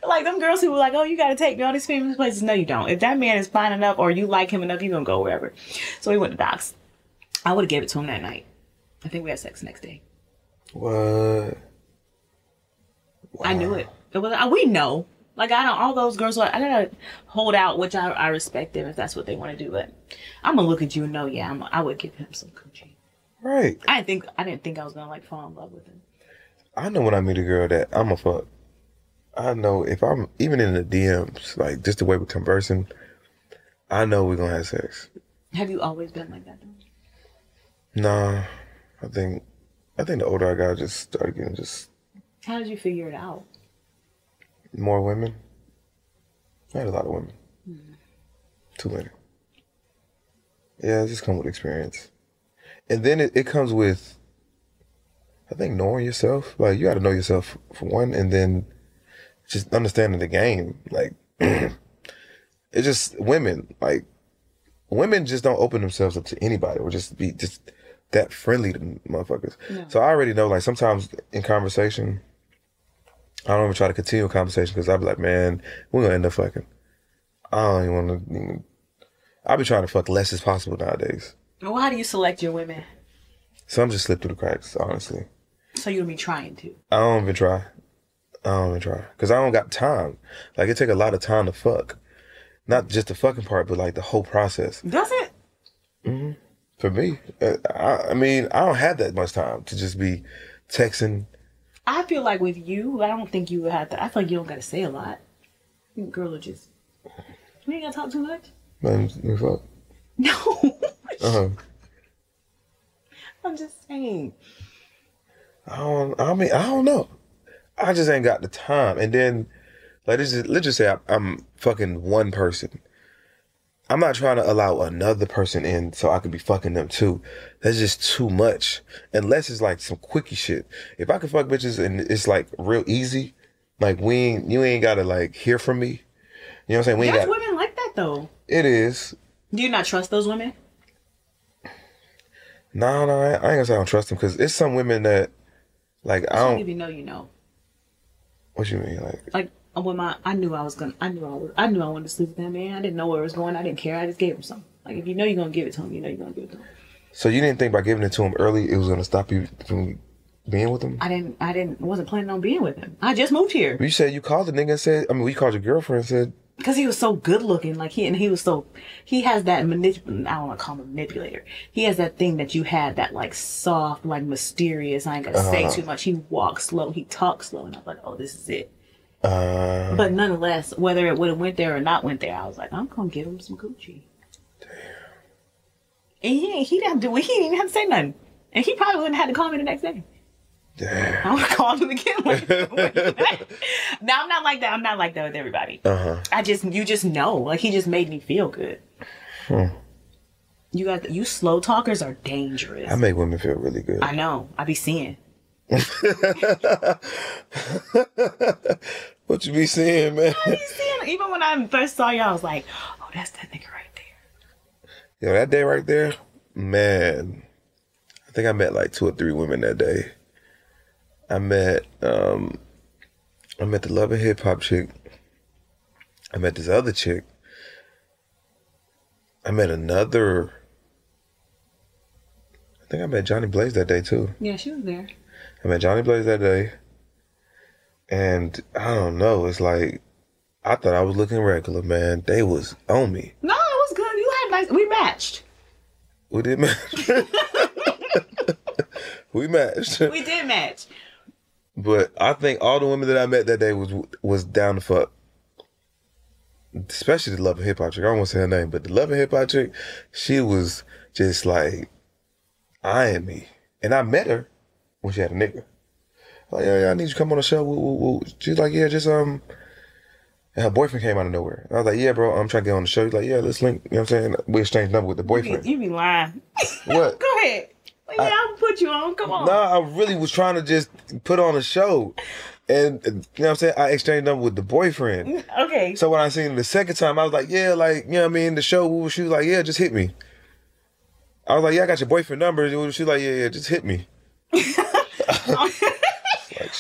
like them girls who were like, oh, you got to take me all these famous places. No, you don't. If that man is fine enough or you like him enough, you're going to go wherever. So we went to Doc's. I would have gave it to him that night. I think we had sex the next day. What? Wow. I knew it. It was. We know. Like, all those girls, I got to hold out, which I respect them if that's what they want to do. But I'm going to look at you and know, yeah, I would give him some coochie. Right. I didn't think I was going to, like, fall in love with him. I know when I meet a girl that I'm a fuck. I know if I'm even in the DMs, like just the way we're conversing, I know we're gonna have sex. Have you always been like that though? Nah, I think the older I got, I just started getting just. How did you figure it out? More women. I had a lot of women. Too many. Yeah, it just comes with experience, and then it comes with, I think, knowing yourself. Like, you got to know yourself for one, and then just understanding the game. Like, it's just women. Like, women just don't open themselves up to anybody or just be just that friendly to motherfuckers. No. So I already know, like, sometimes in conversation, I don't even try to continue a conversation because I'll be like, man, we're going to end up fucking. I don't even want to. I'll be trying to fuck less as possible nowadays. Well, how do you select your women? Some just slip through the cracks, honestly. So you don't be trying to? I don't even try. Because I don't got time. Like, it take a lot of time to fuck. Not just the fucking part, but like the whole process. Does it? Mm-hmm. For me. I mean, I don't have that much time to just be texting. I feel like with you, I don't think you would have to. I feel like you don't got to say a lot. I think girls are just... We ain't got to talk too much. Man, you fuck. No. I'm just saying. I don't know. I just ain't got the time. And then, like, let's just say I'm fucking one person. I'm not trying to allow another person in so I can be fucking them too. That's just too much. Unless it's like some quickie shit. If I can fuck bitches and it's like real easy, like you ain't gotta like hear from me. You know what I'm saying? There's women like that though. It is. Do you not trust those women? No, I ain't gonna say I don't trust them because it's some women that like I don't. If you know, you know. What you mean, like? When I knew I wanted to sleep with that man. I didn't know where it was going. I didn't care. I just gave him something. Like, if you know you're gonna give it to him, you know you're gonna give it to him. So you didn't think by giving it to him early, it was gonna stop you from being with him? I wasn't planning on being with him. I just moved here. You said you called the nigga and said, we called your girlfriend and said. Because he was so good looking, like he has that I don't want to call him a manipulator. He has that thing that you had, that like soft, like mysterious. I ain't gotta say too much. He walks slow, he talks slow, and I'm like, oh, this is it. But nonetheless, whether it would have went there or not went there, I was like, I'm gonna give him some Gucci. Damn. And he didn't even have to say nothing, and he probably wouldn't have had to call me the next day. Damn. I would call him again. Now I'm not like that. I'm not like that with everybody. You just know. Like, he just made me feel good. You slow talkers are dangerous. I make women feel really good. I know. I be seeing. What you be seeing, man? I be seeing. Even when I first saw you, I was like, oh, that's that nigga right there. Yo, that day right there, man. I think I met like 2 or 3 women that day. I met the Love and Hip Hop chick. I met this other chick. I met another. I think I met Johnny Blaze that day too. Yeah, she was there. I met Johnny Blaze that day. And I don't know, it's like, I thought I was looking regular, man. They was on me. No, it was good. You had nice. We matched. We did match. We matched. We did match. But I think all the women that I met that day was down to fuck. Especially the Love and Hip Hop chick. I don't want to say her name, but the Love and Hip Hop chick, she was just like eyeing me. And I met her when she had a nigga. Like, yeah, I need you to come on the show. She's like, yeah, just and her boyfriend came out of nowhere. I was like, yeah, bro, I'm trying to get on the show. He's like, yeah, let's link. You know what I'm saying? We exchanged number with the boyfriend. You be lying. What? Go ahead. Yeah, I'll put you on. Come on. Nah, I really was trying to just put on a show. And, you know what I'm saying? I exchanged number with the boyfriend. Okay. So when I seen her the second time, I was like, yeah, like, you know what I mean? The show, she was like, yeah, just hit me. I was like, yeah, I got your boyfriend number. She was like, yeah, just hit me.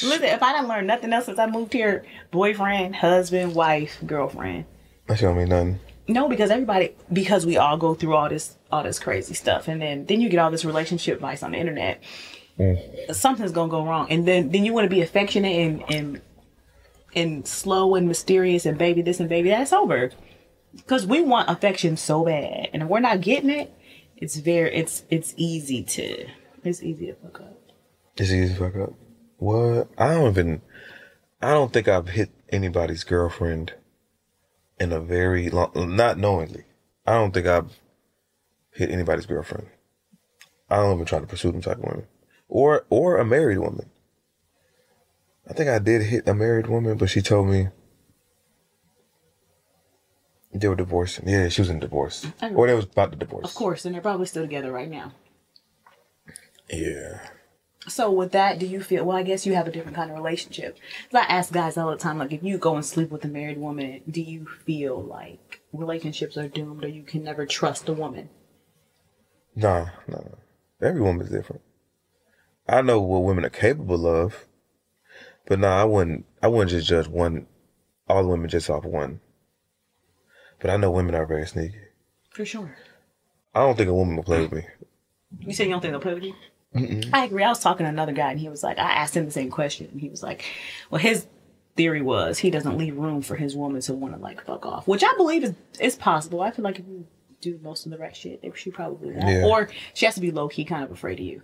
Listen, if I didn't learn nothing else since I moved here, boyfriend, husband, wife, girlfriend. That don't mean nothing. No, because we all go through all this crazy stuff, and then you get all this relationship advice on the internet. Something's gonna go wrong, and then you want to be affectionate and slow and mysterious and baby this and baby that. It's over, because we want affection so bad, and if we're not getting it, it's easy to fuck up. It's easy to fuck up. What? I don't think I've hit anybody's girlfriend in a very long, not knowingly. I don't think I've hit anybody's girlfriend. I don't even try to pursue them type of women. Or a married woman. I think I did hit a married woman, but she told me they were divorcing. Yeah, she was in divorce. Or they was about to divorce. Of course, and they're probably still together right now. Yeah. So with that, do you feel, well, I guess you have a different kind of relationship. 'Cause I ask guys all the time, like, if you go and sleep with a married woman, do you feel like relationships are doomed or you can never trust a woman? No. Every woman's different. I know what women are capable of, but no, I wouldn't just judge all women just off one. But I know women are very sneaky. For sure. I don't think a woman will play with me. You say you don't think they'll play with you? I agree. I was talking to another guy, and he was like, I asked him the same question, and he was like, well, his theory was he doesn't leave room for his woman to want to like fuck off, which I believe is possible. I feel like if you do most of the right shit, she probably won't. Yeah. Or she has to be low key kind of afraid of you.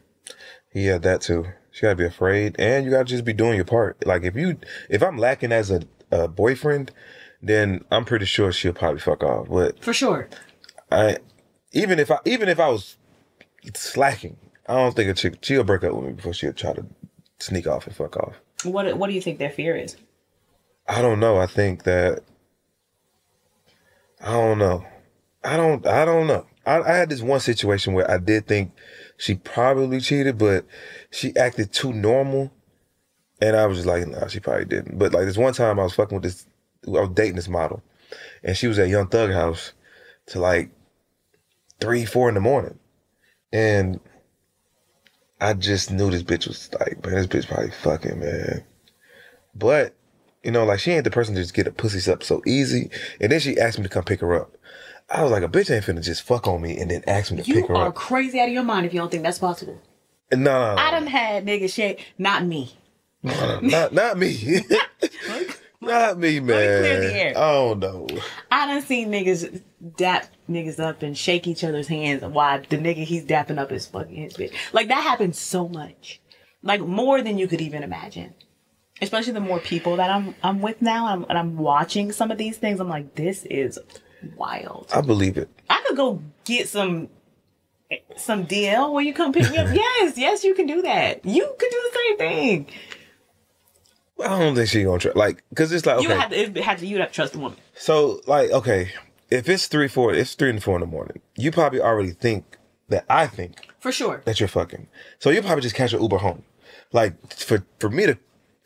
Yeah, that too. She gotta be afraid, and you gotta just be doing your part. Like if I'm lacking as a boyfriend, then I'm pretty sure she'll probably fuck off. But for sure, even if I was slacking, I don't think a chick, she'll break up with me before she'll try to sneak off and fuck off. What do you think their fear is? I don't know. I think that I don't know. I don't know. I had this one situation where I did think she probably cheated, but she acted too normal. And I was just like, nah, she probably didn't. But like this one time I was dating this model. And she was at Young Thug house till like 3, 4 in the morning. And I just knew this bitch was like, man, this bitch probably fucking, man. But, you know, like she ain't the person to just get a pussy up so easy. And then she asked me to come pick her up. I was like, a bitch ain't finna just fuck on me and then ask me to pick her up. You are crazy out of your mind if you don't think that's possible. No. I done had niggas shit. Not me. No, not me. Not me, man. Let me clear the air. I don't know. I done seen niggas dap niggas up and shake each other's hands while the nigga he's dapping up is fucking his bitch. Like that happens so much. Like more than you could even imagine. Especially the more people that I'm with now and I'm watching some of these things. I'm like, this is wild. I believe it. I could go get some DL where you come pick me up. Yes, you can do that. You could do the same thing. I don't think she gonna try. Like, cause it's like, okay. You'd have to trust the woman. So, like, okay, if it's 3 and 4 in the morning, you probably already think that I think. For sure. That you're fucking. So you probably just catch an Uber home. Like, for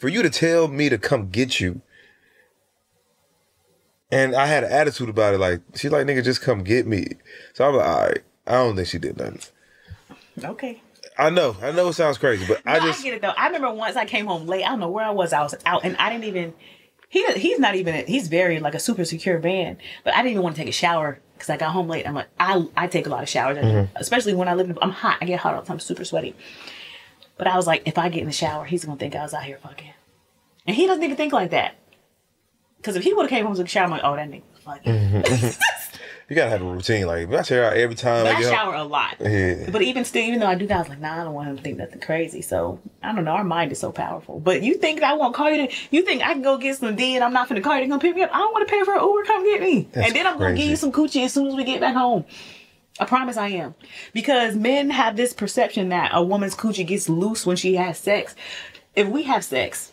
you to tell me to come get you. And I had an attitude about it. Like, she's like, nigga, just come get me. So I'm like, all right. I don't think she did nothing. Okay. I know it sounds crazy, but I get it though. I remember once I came home late. I don't know where I was out and I didn't even, he's very like a super secure man, but I didn't even want to take a shower because I got home late. I'm like, I take a lot of showers, especially when I'm hot. I get hot all the time, super sweaty. But I was like, if I get in the shower, he's going to think I was out here fucking. And he doesn't even think like that. Because if he would have came home to the shower, I'm like, oh, that nigga fucking. You gotta have a routine. Like, I shower out every time. I shower a lot. Yeah. But even though I do that, I was like, nah, I don't want him to think nothing crazy. So, I don't know. Our mind is so powerful. But you think I won't call you you think I can go get some D and I'm not finna call you to come pick me up? I don't want to pay for an Uber. Come get me. And then I'm going to give you some coochie as soon as we get back home. I promise I am. Because men have this perception that a woman's coochie gets loose when she has sex. If we have sex,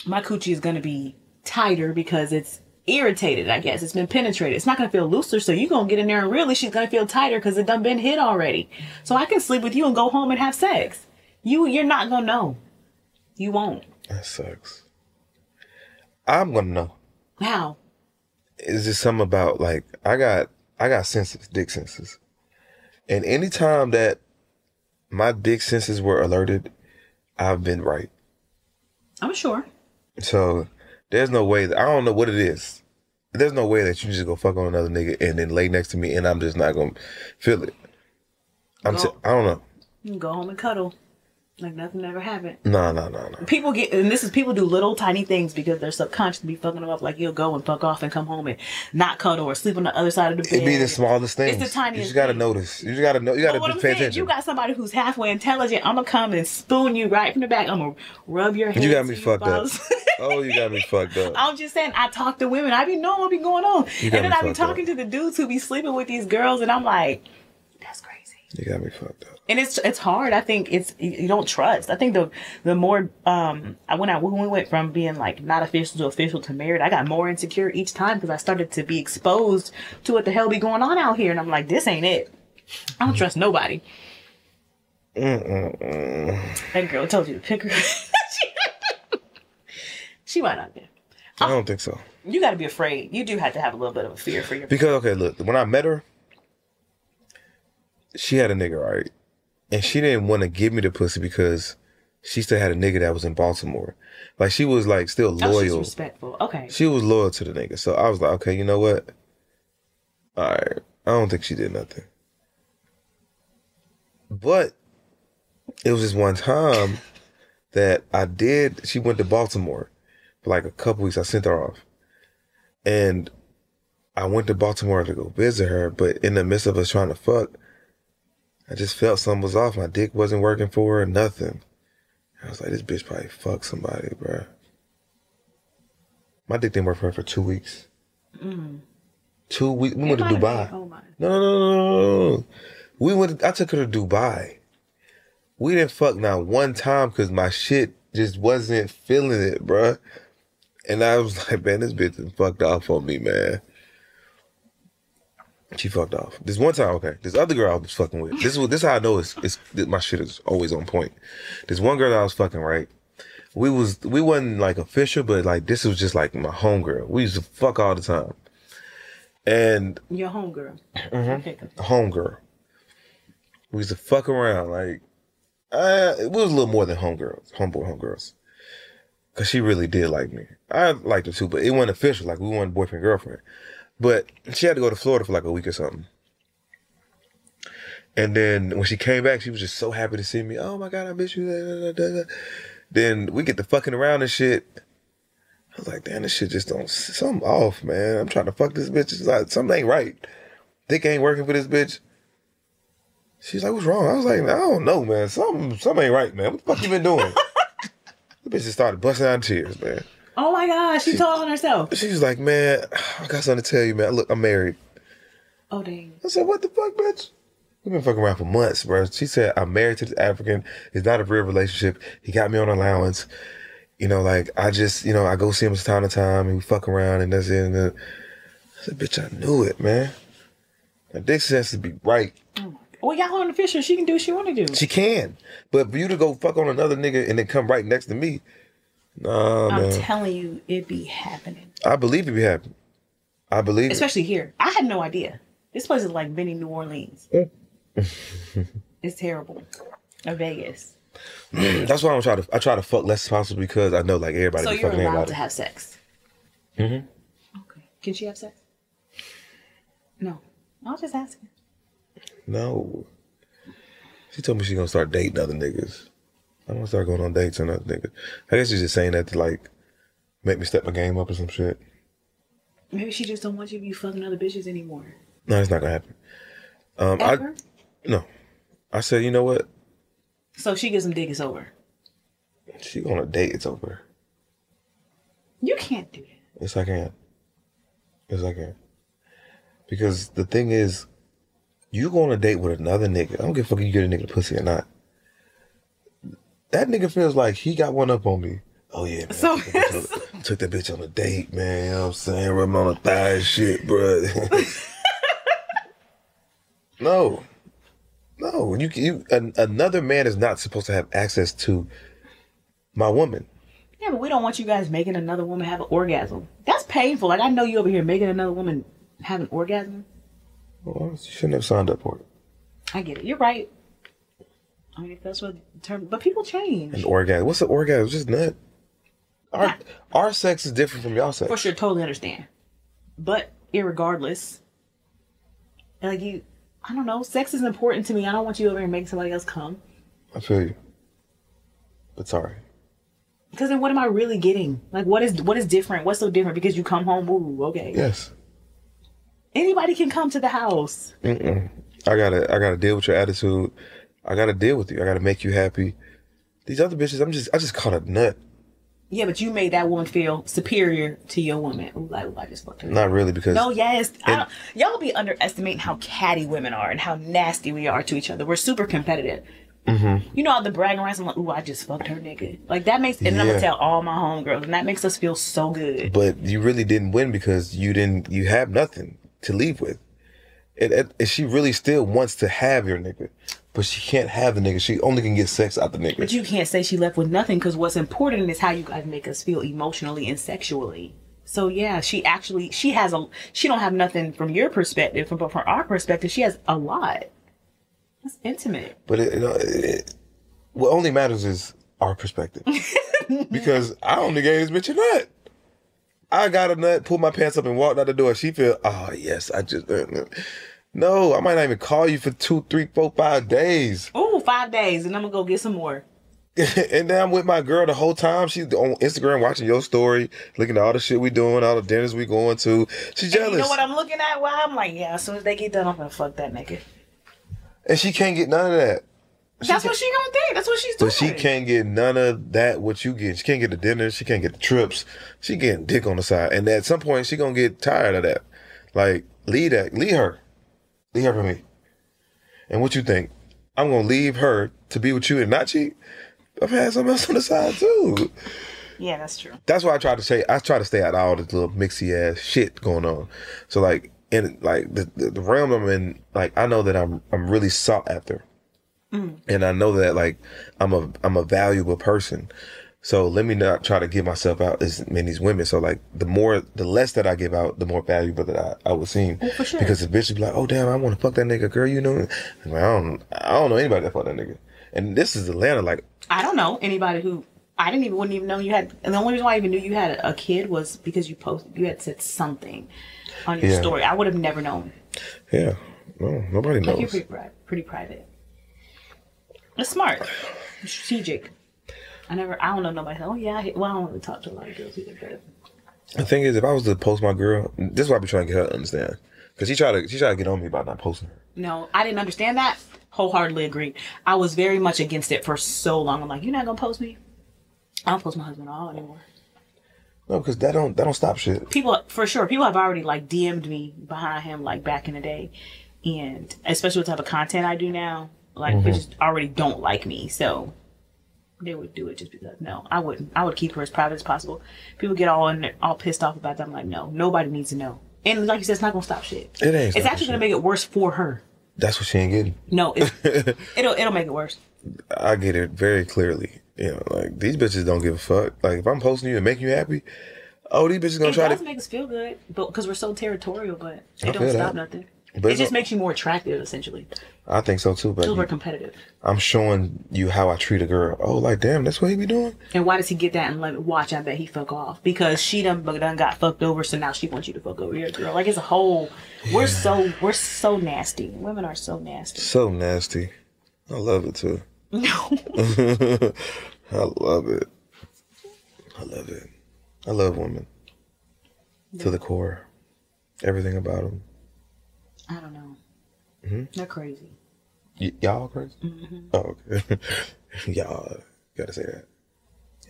my coochie is going to be tighter because it's irritated, I guess. It's been penetrated. It's not going to feel looser, so you're going to get in there and really she's going to feel tighter because it done been hit already. So I can sleep with you and go home and have sex. You're not going to know. You won't. That sucks. I'm going to know. How? It's just something about, like, I got senses, dick senses. And anytime that my dick senses were alerted, I've been right. I'm sure. So there's no way that I don't know what it is. There's no way that you just go fuck on another nigga and then lay next to me and I'm just not gonna feel it. I don't know. You can go home and cuddle like nothing ever happened. No. People people do little tiny things because they're subconsciously fucking them up. Like you'll go and fuck off and come home and not cuddle or sleep on the other side of the bed. It be the smallest things. It's the tiniest. You just gotta notice. You just gotta know. You gotta pay attention. You got somebody who's halfway intelligent. I'm gonna come and spoon you right from the back. I'm gonna rub your head. You got me fucked up. Oh, you got me fucked up. I'm just saying. I talk to women. I be knowing what be going on, and then I be talking to the dudes who be sleeping with these girls, and I'm like, that's crazy. You got me fucked up. And it's hard. I think you don't trust. I think the more when we went from being like not official to married, I got more insecure each time because I started to be exposed to what the hell be going on out here, and I'm like, this ain't it. I don't trust nobody. That girl told you to pick her. She might not be. I don't think so. You got to be afraid. You do have to have a little bit of a fear for your. Because okay, look, when I met her, she had a nigga, right? And she didn't want to give me the pussy because she still had a nigga that was in Baltimore. Like, she was, like, still loyal. Oh, she's respectful. Okay. She was loyal to the nigga. So I was like, okay, you know what? All right. I don't think she did nothing. But it was just one time that she went to Baltimore for like a couple weeks. I sent her off. And I went to Baltimore to go visit her, but in the midst of us trying to fuck, I just felt something was off. My dick wasn't working for her, nothing. I was like, this bitch probably fucked somebody, bro. My dick didn't work for her for 2 weeks. 2 weeks. We went to Dubai. Oh my. No. I took her to Dubai. We didn't fuck not one time because my shit just wasn't feeling it, bruh. And I was like, man, this bitch done fucked off on me, man. She fucked off. This one time, okay. This other girl I was fucking with. This is how I know my shit is always on point. This one girl that I was fucking, right? We wasn't like official, but like this was just like my homegirl. We used to fuck all the time. And your homegirl. Homegirl. We used to fuck around. Like it was a little more than homegirls. Cause she really did like me. I liked her too, but it wasn't official. Like we weren't boyfriend, girlfriend. But she had to go to Florida for like a week or something. And then when she came back, she was just so happy to see me. Oh my God, I miss you. Then we get to fucking around and shit. I was like, damn, this shit just don't, something off, man. I'm trying to fuck this bitch. It's like, something ain't right. Dick ain't working for this bitch. She's like, what's wrong? I was like, I don't know, man. Something ain't right, man. What the fuck you been doing? The bitch just started busting out in tears, man. Oh my God, she told on herself. She was like, man, I got something to tell you, man. Look, I'm married. Oh, dang. I said, what the fuck, bitch? We've been fucking around for months, bro. She said, I'm married to this African. It's not a real relationship. He got me on allowance. You know, like, I just, I go see him from time to time and we fuck around and that's it. And then I said, bitch, I knew it, man. My dick has to be right. Well, y'all on the Fisher. She can do what she want to do. She can. But for you to go fuck on another nigga and then come right next to me, nah, man. I'm telling you, it be happening. I believe it be happening. I believe it. Especially here. I had no idea. This place is like mini New Orleans. It's terrible. Or Vegas. That's why I try to fuck less as possible because I know like everybody so be you're fucking allowed everybody. to have sex? Mm-hmm. Okay. Can she have sex? No. I was just asking. No. She told me she's gonna start dating other niggas. I'm gonna start going on dates with other niggas. I guess she's just saying that to like make me step my game up or some shit. Maybe she just don't want you to be fucking other bitches anymore. No, it's not gonna happen. Ever? No. I said, you know what? So she gives him dick, it's over. She on a date, it's over. You can't do that. Yes, I can. Yes, I can. Because the thing is, you go on a date with another nigga. I don't give a fuck if you get a nigga pussy or not. That nigga feels like he got one up on me. Oh yeah, man. So took that bitch on a date, man. You know what I'm saying? Rubbing on the thigh and shit, bro. No. Another man is not supposed to have access to my woman. Yeah, but we don't want you guys making another woman have an orgasm. That's painful. Like, I know you over here making another woman have an orgasm. Well, she shouldn't have signed up for it. I get it. You're right. I mean, if that's what the term... But people change. An orgasm. What's an orgasm? It's just nut. Our sex is different from y'all sex. For sure, totally understand. But irregardless, like I don't know, sex is important to me. I don't want you over here making somebody else come. I feel you. But sorry. Because then what am I really getting? Like, what is different? What's so different? Because you come home, ooh, okay. Yes. Anybody can come to the house. I gotta deal with your attitude. I gotta deal with you. I gotta make you happy. These other bitches, I just caught a nut. Yeah, but you made that woman feel superior to your woman. Ooh, I just fucked her. Not really, because... No, yes. Y'all be underestimating how catty women are and how nasty we are to each other. We're super competitive. Mm-hmm. You know all the bragging rights. I'm like, ooh, I just fucked her nigga. Like, that makes... And then I'm gonna tell all my homegirls. And that makes us feel so good. But you really didn't win because you have nothing to leave with. And she really still wants to have your nigga. But she can't have the nigga. She only can get sex out the nigga. But you can't say she left with nothing because what's important is how you guys make us feel emotionally and sexually. So yeah, she don't have nothing from your perspective, but from our perspective, she has a lot. That's intimate. But what only matters is our perspective. Because I only gave this bitch a nut. I got a nut, pulled my pants up and walked out the door. She feel, oh yes, I just... No, I might not even call you for 2, 3, 4, 5 days. Oh, cool, 5 days, and I'm gonna go get some more. And then I'm with my girl the whole time. She's on Instagram watching your story, looking at all the shit we doing, all the dinners we going to. She's jealous. And you know what I'm looking at? Well, I'm like, yeah, as soon as they get done, I'm gonna fuck that nigga. And she can't get none of that. That's what she gonna think. That's what she's doing. But she can't get none of that, what you get. She can't get the dinners. She can't get the trips. She getting dick on the side. And at some point, she gonna get tired of that. Like, leave her. Leave her for me. And what you think? I'm gonna leave her to be with you and not cheat? I've had something else on the side too. Yeah, that's true. That's why I try to stay out of all this little mixy ass shit going on. So like in like the realm I'm in, like I know that I'm really sought after. And I know that like I'm a valuable person. So let me not try to give myself out as many women. So like the less that I give out, the more valuable that I would seem. Oh, for sure. Because the bitch would be like, oh damn, I want to fuck that nigga, girl, you know. And like, I don't know anybody that fuck that nigga. And this is Atlanta, like I don't know anybody who wouldn't even know you had. And the only reason why I even knew you had a kid was because you had said something on your story. I would have never known. Yeah, no, nobody knows. Like you're pretty private. It's smart, strategic. I don't know nobody. Oh yeah, I don't really talk to a lot of girls either. But the thing is, if I was to post my girl, this is why I be trying to get her to understand. Because she tried to get on me about not posting her. No, I didn't understand that. Wholeheartedly agreed. I was very much against it for so long. I'm like, you're not gonna post me? I don't post my husband at all anymore. No, because that don't stop shit. People, for sure, people have already like DM'd me behind him like back in the day, and especially with the type of content I do now, like bitches already don't like me, so they would do it just because. No, I wouldn't. I would keep her as private as possible. People get all pissed off about that. I'm like, no, nobody needs to know. And like you said, it's not gonna stop shit. It ain't. It's actually gonna make it worse for her. That's what she ain't getting. No, it'll make it worse. I get it very clearly. You know, like these bitches don't give a fuck. Like if I'm posting you and making you happy, these bitches gonna try to. It does make us feel good, but because we're so territorial, but it don't stop nothing. But it just makes you more attractive, essentially. I think so too, but because we're competitive. I'm showing you how I treat a girl. Oh, like damn, that's what he be doing. And why does he get that and let me watch? I bet he fuck off because she done got fucked over, so now she wants you to fuck over your girl. Like it's a whole. Yeah. We're so nasty. Women are so nasty. So nasty. I love it too. No. I love it. I love it. I love women to the core. Everything about them. I don't know. They're crazy. Y'all crazy? Oh, okay. Y'all gotta say that.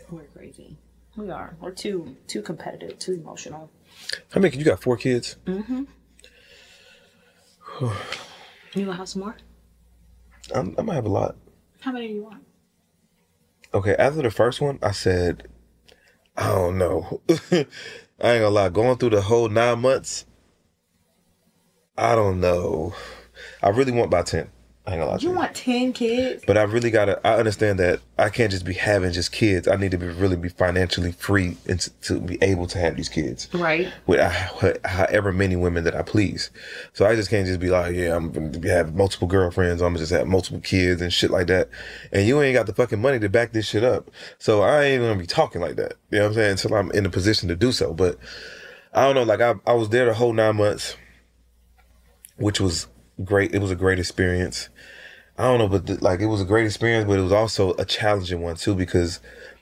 We're crazy. We are. We're too competitive, too emotional. How many? You got 4 kids? You gonna have some more? I might have a lot. How many do you want? Okay, after the first one, I said, I don't know. I ain't gonna lie. Going through the whole 9 months, I don't know. I really want about 10. I ain't gonna lie to you. You want 10 kids? But I understand that I can't just be having just kids. I need to really be financially free and to be able to have these kids. Right. With however many women that I please. So I just can't just be like, yeah, I'm going to have multiple girlfriends. I'm going to just have multiple kids and shit like that. And you ain't got the fucking money to back this shit up. So I ain't going to be talking like that. You know what I'm saying? Until I'm in a position to do so. But I don't know. Like I was there the whole 9 months, which was great. It was a great experience. I don't know, but it was a great experience, but it was also a challenging one too, because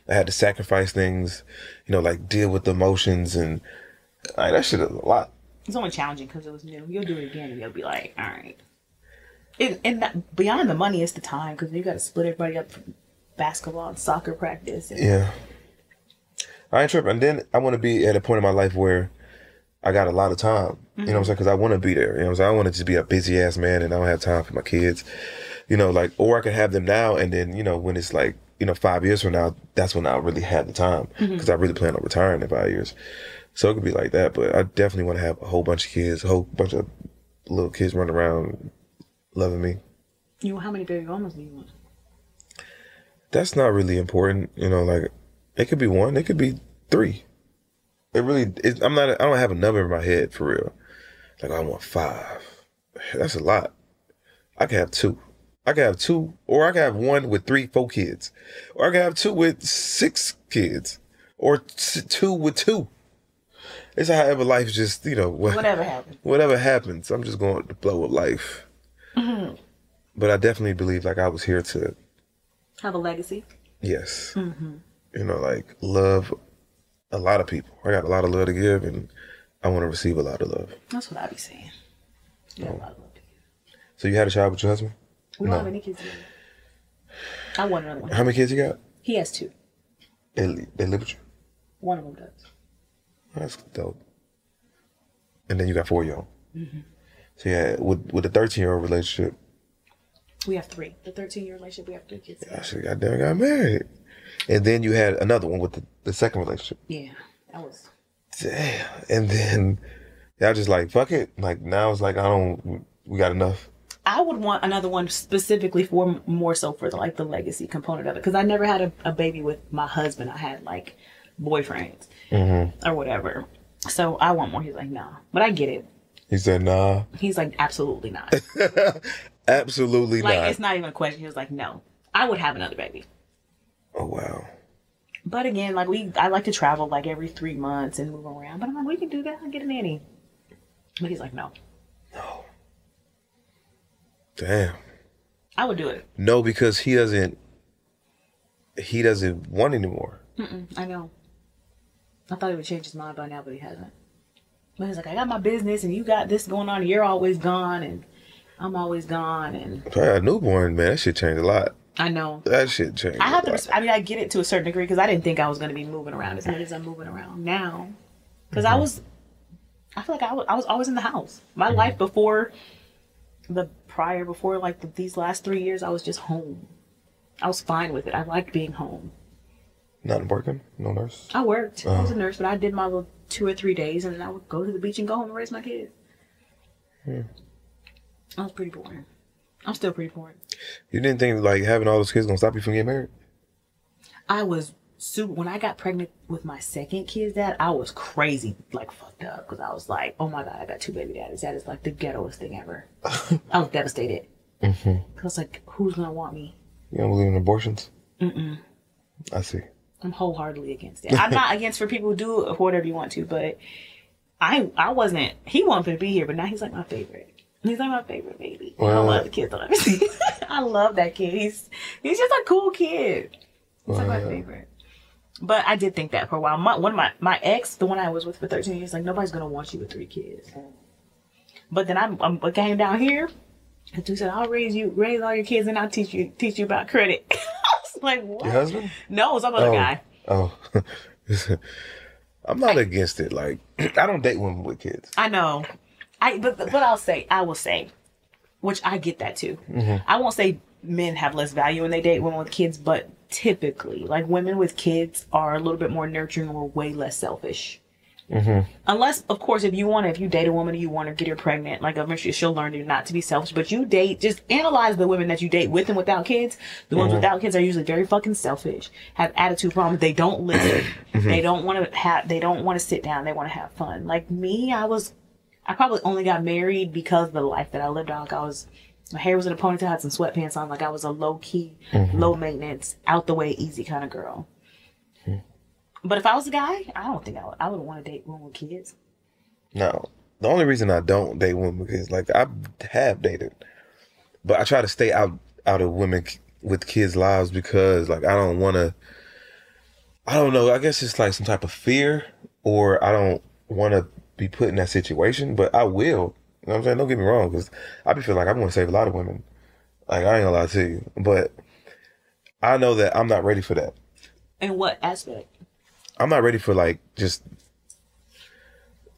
I had to sacrifice things, like deal with the emotions, and that shit is a lot. It's only challenging because it was new. You'll do it again and you'll be like, all right. And beyond the money, it's the time, because you got to split everybody up for basketball and soccer practice. Yeah. I ain't tripping. And then I want to be at a point in my life where I got a lot of time. You know what I'm saying? Because I want to be there. You know what I'm saying? I want to just be a busy ass man and I don't have time for my kids. Or I could have them now, and then, when it's 5 years from now, that's when I'll really have the time, because I really plan on retiring in 5 years. So it could be like that, but I definitely want to have a whole bunch of kids, a whole bunch of little kids running around loving me. How many baby mamas do you want? That's not really important. It could be 1, it could be 3. It really is. I don't have a number in my head for real. I want 5. That's a lot. I could have 2. I could have 2, or I could have 1 with 3, 4 kids, or I could have 2 with 6 kids, or 2 with 2. It's however life just, whatever happens. Whatever happens. I'm just going with the flow of life. But I definitely believe like I was here to have a legacy. Yes. Mm-hmm. You know, like love a lot of people. I got a lot of love to give, and I want to receive a lot of love. That's what I be saying. You got a lot of love to give. So you had a child with your husband? We don't have any kids together. I want another one. How many kids you got? He has 2. They live with you? One of them does. That's dope. And then you got 4 of y'all. Mm-hmm. So yeah, with the 13-year-old relationship. We have 3. The 13-year relationship, we have 3 kids. Yeah, I should have got married. And then you had another one with the second relationship. Yeah, that was. Damn. And then y'all just like, fuck it. Like now it's like, we got enough. I would want another one specifically for more so for the legacy component of it. Because I never had a baby with my husband. I had like boyfriends or whatever. So I want more. He's like, nah. But I get it. He said, nah. He's like, absolutely not. Absolutely not. Like, it's not even a question. He was like, no. I would have another baby. Oh, wow. But again, like I like to travel like every 3 months and move around. But I'm like, we can do that. I'll get a nanny. But he's like, no. No. Damn. I would do it. No, because he doesn't want anymore. I know. I thought he would change his mind by now, but he hasn't. But he's like, I got my business and you got this going on and you're always gone and I'm always gone. And a newborn, man, that shit changed a lot. I know. That shit changed. I get it to a certain degree because I didn't think I was going to be moving around as much as I'm moving around now. Because I feel like I was always in the house. My life before these last 3 years, I was just home. I was fine with it. I liked being home. Not working? No nurse? I worked. I was a nurse, but I did my little 2 or 3 days and then I would go to the beach and go home and raise my kids. I was pretty boring. I'm still pretty boring. You didn't think like having all those kids gonna stop you from getting married? I was when I got pregnant with my second kid's dad, I was crazy, like fucked up, because I was like, oh my God, I got 2 baby daddies. That is like the ghettoest thing ever. I was devastated. Because I was like, who's gonna want me? You don't believe in abortions? I see. I'm wholeheartedly against it. I'm not against for people who do it or whatever you want to, but I wasn't. He wanted to be here, but now he's like my favorite. He's like my favorite baby. I love the kid. I love that kid. He's just a cool kid. He's like my favorite. But I did think that for a while. My ex, the one I was with for 13 years, like nobody's gonna want you with 3 kids. But then I came down here, and dude said, "I'll raise all your kids, and I'll teach you about credit." I was like, "What?" Your husband? No, some other guy. Oh, I'm not against it. Like I don't date women with kids. I know. But I will say, which I get that too. I won't say men have less value when they date women with kids, but typically, like women with kids are a little bit more nurturing or way less selfish. Unless, of course, if you date a woman and you want to get her pregnant, like eventually she'll learn not to be selfish. But just analyze the women that you date with and without kids. The ones without kids are usually very fucking selfish, have attitude problems. They don't listen. They don't want to sit down. They want to have fun. Like me, I probably only got married because of the life that I lived on. Like my hair was in a ponytail, I had some sweatpants on. Like I was a low key, low maintenance, out the way, easy kind of girl. But if I was a guy, I don't think I would want to date women with kids. No. The only reason I don't date women with kids, like I have dated, but I try to stay out of women with kids' lives because like I don't know. I guess it's like some type of fear, or I don't want to be put in that situation, but I will. You know what I'm saying? Don't get me wrong, because I be feeling like I want to save a lot of women. Like I ain't gonna lie to you, but I know that I'm not ready for that. In what aspect? I'm not ready for like just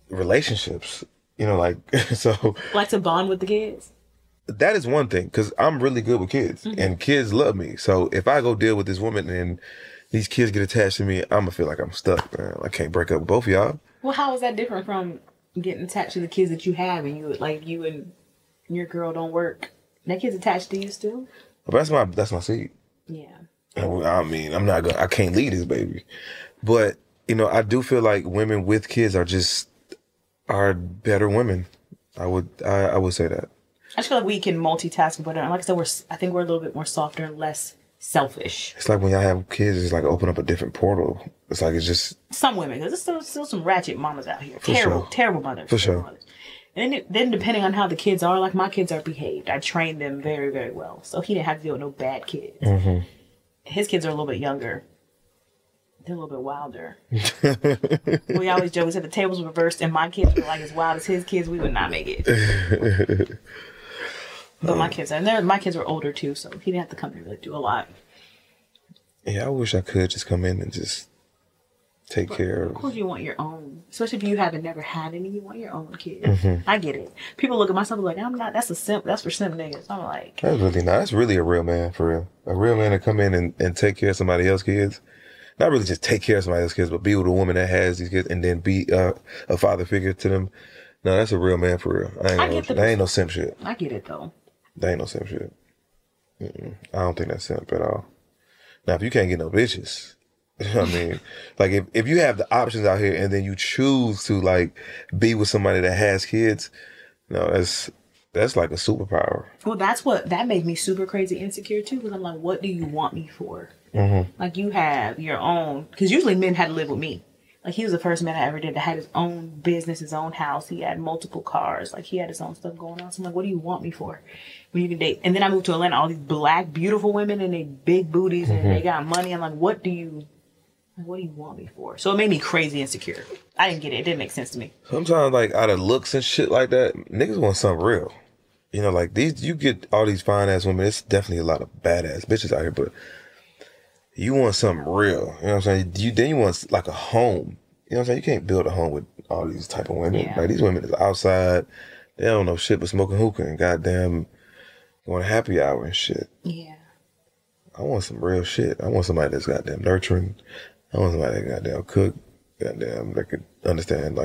relationships, you know, like so. Like to bond with the kids. That is one thing, because I'm really good with kids, and kids love me. So if I go deal with this woman and these kids get attached to me, I'm gonna feel like I'm stuck, man. I can't break up with both of y'all. Well, how is that different from getting attached to the kids that you have, and you and your girl don't work? That kid's attached to you still? But that's my seed. Yeah. I mean, I can't lead this baby. But, you know, I do feel like women with kids are better women. I would say that. I just feel like we can multitask, but like I said, I think we're a little bit more softer and less selfish. It's like when y'all have kids, it's like open up a different portal. It's like it's just some women, because there's still some ratchet mamas out here. Terrible mothers. For sure. Mothers. And then depending on how the kids are, like my kids are behaved. I trained them very, very well. So he didn't have to deal with no bad kids. Mm-hmm. His kids are a little bit younger. They're a little bit wilder. We always joke, we said the tables were reversed and my kids were like as wild as his kids, we would not make it. But my kids were older too, so he didn't have to come here to do a lot. Yeah, I wish I could just come in and just take care of. Of course, you want your own, especially if you haven't never had any. You want your own kids. Mm-hmm. I get it. People look at myself and like, I'm not. That's a simp. That's for simp niggas. I'm like, that's really not. That's really a real man for real. A real man to come in and take care of somebody else's kids. Not really just take care of somebody else's kids, but be with a woman that has these kids and then be a father figure to them. No, that's a real man for real. That ain't no simp shit. I get it though. That ain't no simp shit. I don't think that's simp at all. Now, if you can't get no bitches, I mean, like if you have the options out here and then you choose to like be with somebody that has kids, no, that's like a superpower. Well, that made me super crazy insecure too, because I'm like, what do you want me for? Mm-hmm. Like you have your own, because usually men had to live with me. Like he was the first man I ever did that had his own business, his own house. He had multiple cars. Like he had his own stuff going on. So I'm like, what do you want me for when you can date? And then I moved to Atlanta, all these black, beautiful women and they big booties and they got money. I'm like, what do you want me for? So it made me crazy insecure. I didn't get it. It didn't make sense to me. Sometimes like out of looks and shit like that, niggas want something real. You know, like you get all these fine ass women. It's definitely a lot of badass bitches out here, but you want something real. You know what I'm saying? Then you want like a home. You know what I'm saying? You can't build a home with all these type of women. Yeah. Like these women is outside. They don't know shit but smoking hookah and goddamn going to happy hour and shit. Yeah. I want some real shit. I want somebody that's goddamn nurturing. I want somebody that goddamn cook. Goddamn that could understand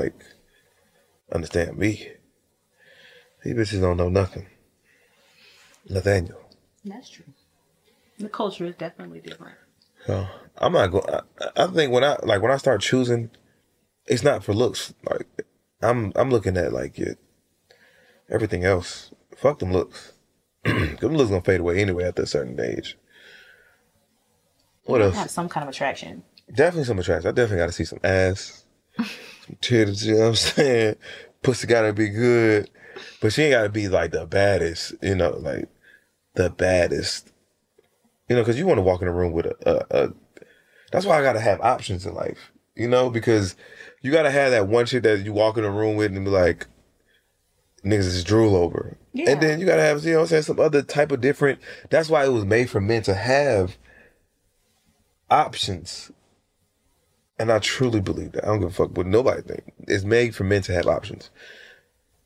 me. These bitches don't know nothing. Nathaniel. That's true. The culture is definitely different. So I'm not going. I think when I start choosing, it's not for looks. Like I'm looking at like everything else. Fuck them looks. Them looks gonna fade away anyway after a certain age. What else? Have some kind of attraction. Definitely some attraction. I definitely got to see some ass, some titties. You know what I'm saying? Pussy gotta be good, but she ain't gotta be like the baddest. You know, like the baddest. You know, because you want to walk in a room with a that's why I got to have options in life, you know, because you got to have that one shit that you walk in a room with and be like, niggas just drool over. Yeah. And then you got to have, you know what I'm saying, some other type of different, that's why it was made for men to have options. And I truly believe that. I don't give a fuck what nobody think. It's made for men to have options.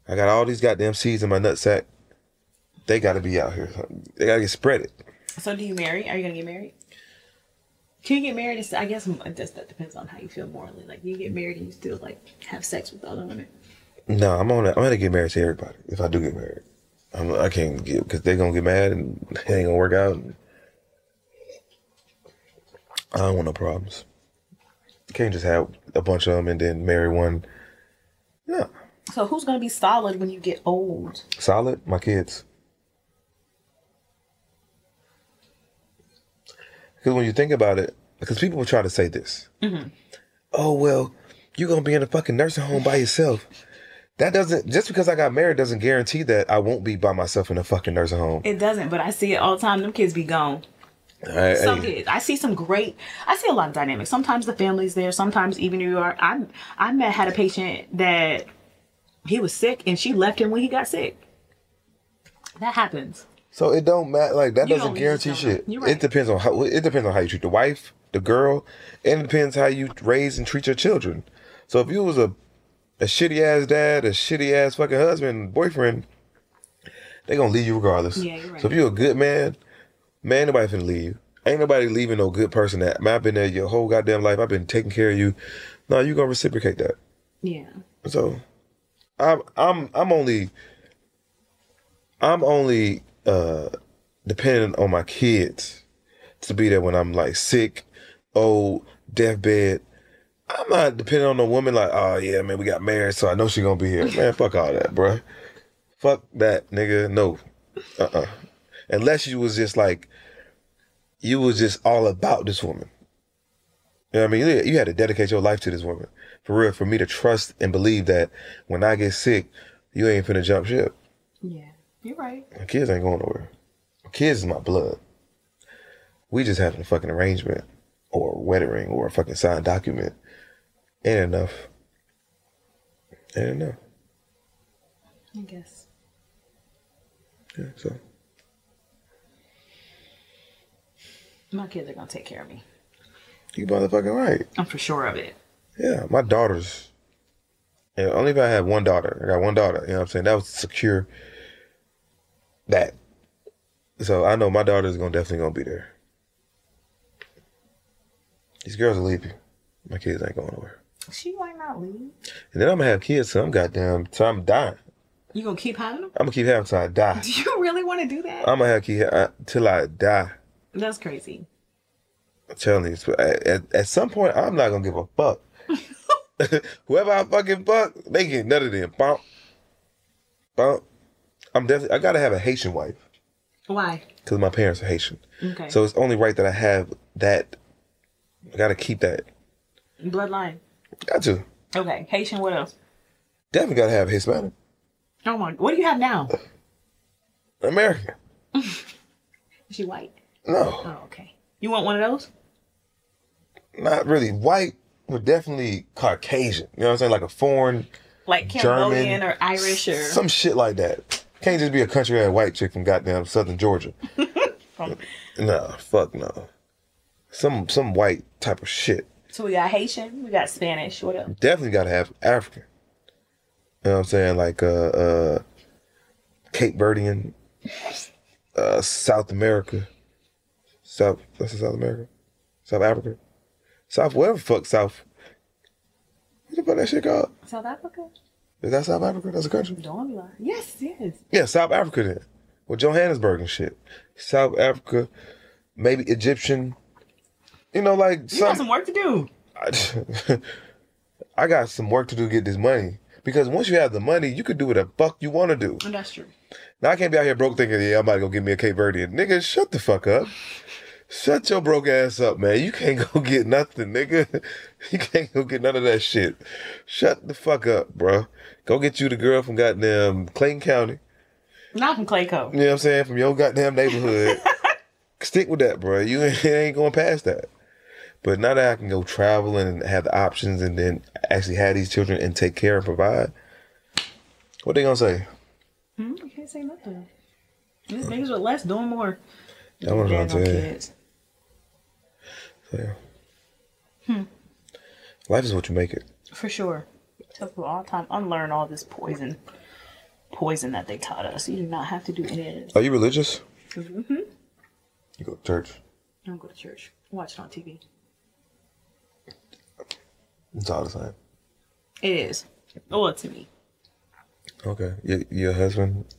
I got all these goddamn seeds in my nutsack. They got to be out here. They got to get spreaded. So do you marry? Are you going to get married? Can you get married? I guess that depends on how you feel morally. Like, you get married and you still, like, have sex with other women? No, I'm going to get married to everybody if I do get married. I can't get, because they're going to get mad and it ain't going to work out. I don't want no problems. You can't just have a bunch of them and then marry one. No. So who's going to be solid when you get old? Solid? My kids. Because when you think about it, because people will try to say this. Mm-hmm. Oh, well, you're going to be in a fucking nursing home by yourself. That doesn't, just because I got married doesn't guarantee that I won't be by myself in a fucking nursing home. It doesn't, but I see it all the time. Them kids be gone. Some kids. I see a lot of dynamics. Sometimes the family's there. Sometimes even you are. Had a patient that he was sick and she left him when he got sick. That happens. So it don't matter. Like that doesn't guarantee shit. Right. It depends on how you treat the wife, the girl, and it depends how you raise and treat your children. So if you was a shitty ass dad, a shitty ass fucking husband, boyfriend, they gonna leave you regardless. Yeah, you're right. So if you're a good man, nobody finna leave you. Ain't nobody leaving no good person that, man, I've been there your whole goddamn life. I've been taking care of you. No, you gonna reciprocate that. Yeah. So I'm only dependent on my kids to be there when I'm like sick, old, deathbed. I'm not depending on a woman like, oh yeah, man, we got married, so I know she gonna be here. Man, fuck all that, bruh. Fuck that, nigga. No. Unless you was just like, you was just all about this woman. You know what I mean? You had to dedicate your life to this woman. For real, for me to trust and believe that when I get sick, you ain't finna jump ship. Yeah, you're right. My kids ain't going nowhere. My kids is my blood. We just having a fucking arrangement or a wedding ring or a fucking signed document. Ain't enough. Ain't enough. I guess. Yeah, so. My kids are gonna take care of me. You motherfucking right. I'm for sure of it. Yeah, my daughters. And only if I have one daughter. I got one daughter. You know what I'm saying? That was secure. That. So I know my daughter's definitely gonna be there. These girls will leave you. My kids ain't going nowhere. She might not leave. And then I'm gonna have kids till I'm dying. You gonna keep having them? I'm gonna keep having till I die. Do you really want to do that? I'm gonna have kids till I die. That's crazy. I'm telling you. At some point, I'm not gonna give a fuck. Whoever I fucking fuck, they get none of them. Bump. Bump. I gotta have a Haitian wife. Why? Because my parents are Haitian. Okay. So it's only right that I have that. I gotta keep that. Bloodline. Got to. Okay. Haitian, what else? Definitely gotta have Hispanic. Oh my, what do you have now? American. Is she white? No. Oh, okay. You want one of those? Not really white, but definitely Caucasian. You know what I'm saying? Like a foreign, like Cambodian or Irish or some shit like that. Can't just be a country-ass white chick from goddamn Southern Georgia. No, fuck no. Some white type of shit. So we got Haitian, we got Spanish. What else? Definitely gotta have African. You know what I'm saying? Like Cape Verdean, South America. That's South America? South Africa? Whatever the fuck South. What the fuck that shit called? South Africa? Is that South Africa? That's a country? Don't lie. Yes, yes. Yeah, South Africa then. Well, Johannesburg and shit. South Africa, maybe Egyptian. You know, like you got some work to do. I got some work to do to get this money. Because once you have the money, you can do what the fuck you want to do. And that's true. Now, I can't be out here broke thinking, yeah, I'm about to go get me a Cape Verdean. Nigga, shut the fuck up. Shut your broke ass up, man. You can't go get nothing, nigga. You can't go get none of that shit. Shut the fuck up, bro. Go get you the girl from goddamn Clayton County. Not from Clayco. You know what I'm saying? From your goddamn neighborhood. Stick with that, bro. You ain't going past that. But now that I can go travel and have the options and then actually have these children and take care and provide, what they gonna say? You can't say nothing. These niggas with less doing more. I want to tell you. Kids. So, yeah. Life is what you make it. For sure. Tell people all the time, unlearn all this poison that they taught us. You do not have to do any of this. Are you religious? Mm-hmm. You go to church? I don't go to church. I watch it on TV. It's all the same. It is. Well, to me. Okay. Your husband,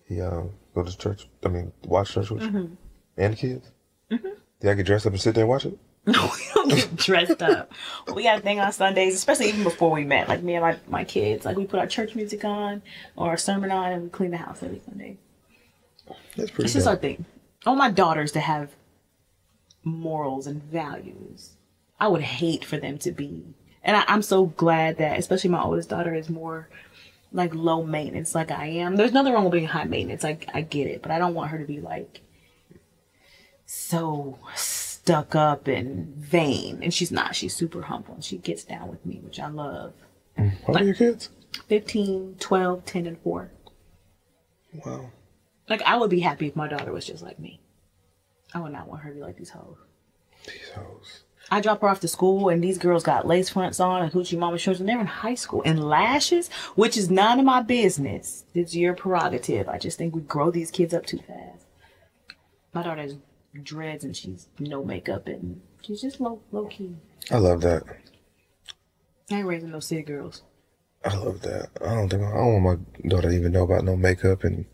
he go to church? I mean, watch church with you? And the kids? Mm-hmm. Did I get dressed up and sit there and watch it? No, we don't get dressed up. We got a thing on Sundays, especially even before we met. Like me and my kids, like we put our church music on or our sermon on and we clean the house every Sunday. That's pretty It's just our thing. I want my daughters to have morals and values. I would hate for them to be. And I'm so glad that, especially my oldest daughter, is more like low maintenance like I am. There's nothing wrong with being high maintenance. I get it. But I don't want her to be like so stuck up and vain. And she's not. She's super humble. And she gets down with me, which I love. How old are your kids? 15, 12, 10, and 4. Wow. Like, I would be happy if my daughter was just like me. I would not want her to be like these hoes. These hoes. I drop her off to school and these girls got lace fronts on and hoochie mama shorts and they're in high school. And lashes, which is none of my business. It's your prerogative. I just think we grow these kids up too fast. My daughter has dreads and she's no makeup and she's just low key. I love that. I ain't raising no city girls. I love that. I don't want my daughter to even know about no makeup and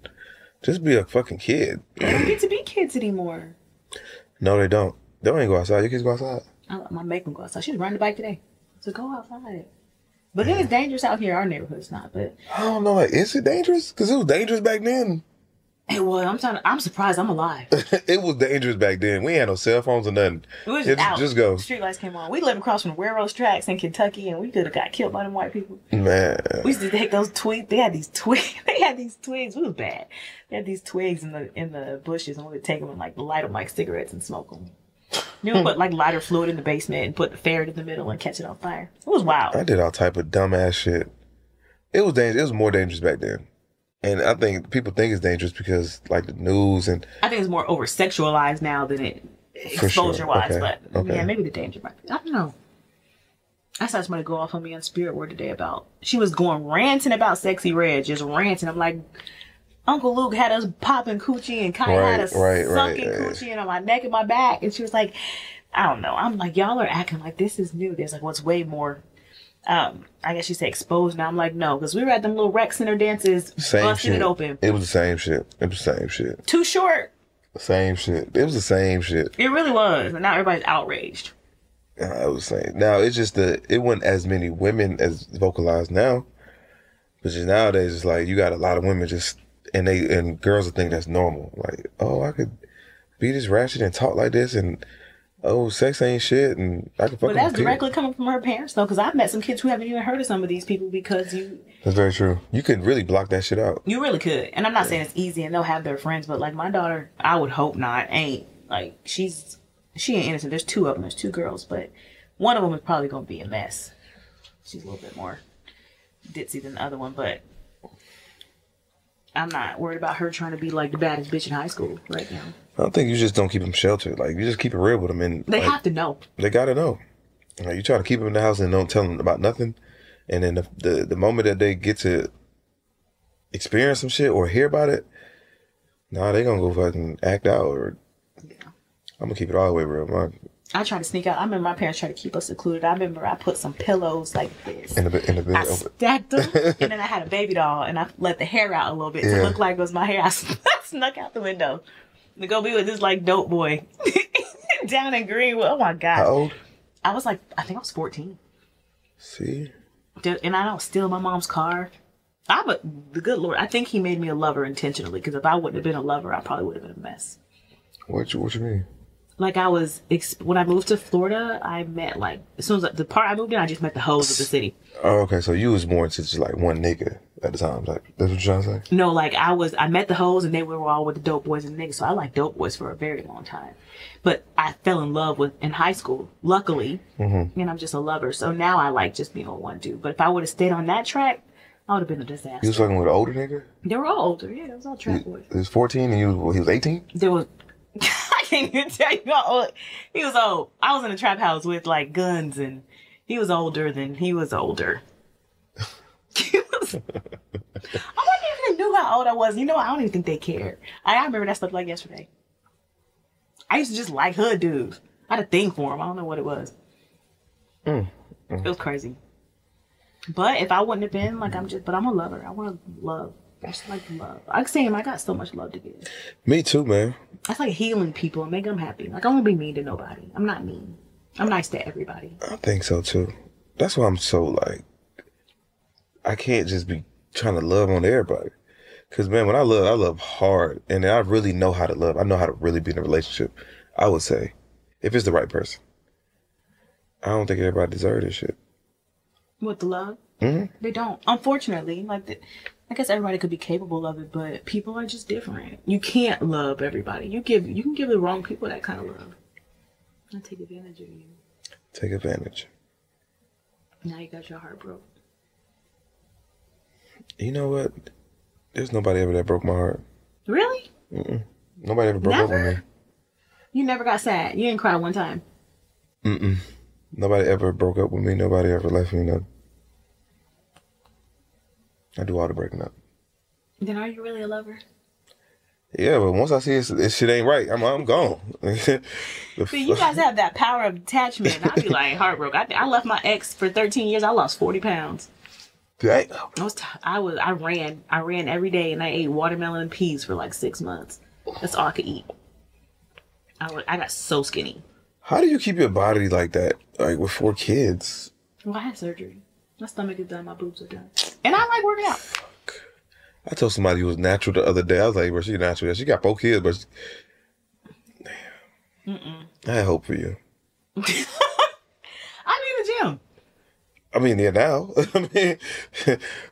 just be a fucking kid. They don't get to be kids anymore. No, they don't. They don't even go outside. Your kids go outside. I let my make them go outside. She was riding the bike today. So go outside. But it is dangerous out here. Our neighborhood's not, but I don't know. Like, is it dangerous? Because it was dangerous back then. It was. I'm surprised I'm alive. It was dangerous back then. We ain't had no cell phones or nothing. It was just out. Just go. Street lights came on. We lived across from railroad tracks in Kentucky, and we could have got killed by them white people. Man. We used to take those twigs. They had these twigs. It was bad. They had these twigs in the bushes, and we would take them and like light them like cigarettes and smoke them. You would put like lighter fluid in the basement and put the ferret in the middle and catch it on fire. It was wild. I did all type of dumbass shit. It was dangerous. It was more dangerous back then. And I think people think it's dangerous because, like, the news and... I think it's more over-sexualized now than it exposure-wise. Sure. But, yeah, maybe the danger might be... I don't know. I saw somebody go off on me on Spirit Word today about... She was going ranting about Sexy Red, just ranting. I'm like, Uncle Luke had us popping coochie and Kaya had us sucking coochie and on my neck and my back. And she was like, I don't know. I'm like, y'all are acting like this is new. There's like what's way more... I guess you say exposed now. I'm like, no, because we were at them little rec center dances, busting it open. It was the same shit. It was the same shit. Too short. Same shit. It was the same shit. It really was. And now everybody's outraged. I was saying. Now, it's just it wasn't as many women as vocalized now. But just nowadays, it's like, you got a lot of women just, and girls will think that's normal. Like, oh, I could be this ratchet and talk like this, and oh, sex ain't shit, and I can fuck. But that's directly coming from her parents, though, because I've met some kids who haven't even heard of some of these people because you... That's very true. You could really block that shit out. You really could. And I'm not saying it's easy and they'll have their friends, but like my daughter, I would hope not, ain't. Like, she ain't innocent. There's two of them. There's two girls, but one of them is probably going to be a mess. She's a little bit more ditzy than the other one, but I'm not worried about her trying to be like the baddest bitch in high school right now. I don't think you just don't keep them sheltered. Like, you just keep it real with them. And they have to know. They got to know. Like, you try to keep them in the house and don't tell them about nothing. And then the moment that they get to experience some shit or hear about it, nah, they going to go fucking act out. Or yeah. I'm going to keep it all the way real. I try to sneak out. I remember my parents tried to keep us secluded. I remember I put some pillows like this. In the bed. I stacked them. And then I had a baby doll. And I let the hair out a little bit to look like it was my hair. I snuck out the window to go be with this like dope boy down in Greenwood. Oh my God. How old? I was like, I think I was 14. See? And I don't steal my mom's car. The good Lord, I think he made me a lover intentionally, because if I wouldn't have been a lover, I probably would have been a mess. What you mean? Like when I moved to Florida, I met like, as soon as the part I moved in, I just met the hoes of the city. Oh, okay. So you was more into just like one nigga at the time. Like, that's what you're trying to say? No, like I met the hoes and they were all with the dope boys and niggas. So I liked dope boys for a very long time. But I fell in love in high school, luckily. Mm-hmm. And I'm just a lover. So now I like just being with one dude. But if I would have stayed on that track, I would have been a disaster. You was fucking with an older nigga? They were all older. Yeah, it was all trap boys. He was 14 and he was 18? There was... I can't even tell you how old. He was old. I was in a trap house with like guns, and he was older than he was older. I wonder if they knew how old I was. You know, I don't even think they cared. I remember that stuff like yesterday. I used to just like hood dudes. I had a thing for them. I don't know what it was. It was crazy. But if I wouldn't have been like, but I'm a lover. I want to love. I just like love. I say I got so much love to give. Me too, man. That's like healing people and make them happy. Like, I don't want to be mean to nobody. I'm not mean. I'm nice to everybody. I think so too. That's why I'm so like, I can't just be trying to love on everybody. Because man, when I love hard, and I really know how to love. I know how to really be in a relationship. I would say, if it's the right person. I don't think everybody deserves this shit. What, the love? Mm-hmm. They don't. Unfortunately, I guess everybody could be capable of it, but people are just different. You can't love everybody. You can give the wrong people that kind of love. I take advantage of you. Take advantage. Now you got your heart broke. You know what? There's nobody ever that broke my heart. Really? Mm-mm. Nobody ever broke up with me. You never got sad? You didn't cry one time? Mm-mm. Nobody ever broke up with me. Nobody ever left me nothing. I do all the breaking up. Then are you really a lover? Yeah, but once I see this shit ain't right, I'm gone. See, you guys have that power of detachment. I'd be like heartbroken. I left my ex for 13 years. I lost 40 pounds. Dang. I ran every day, and I ate watermelon and peas for like 6 months. That's all I could eat. I got so skinny. How do you keep your body like that, like with 4 kids? Well, I had surgery. My stomach is done. My boobs are done. And I like working out. Fuck. I told somebody who was natural the other day. I was like, bro, she natural. She got 4 kids, but damn. I had hope for you. I need a gym. I mean, yeah, now.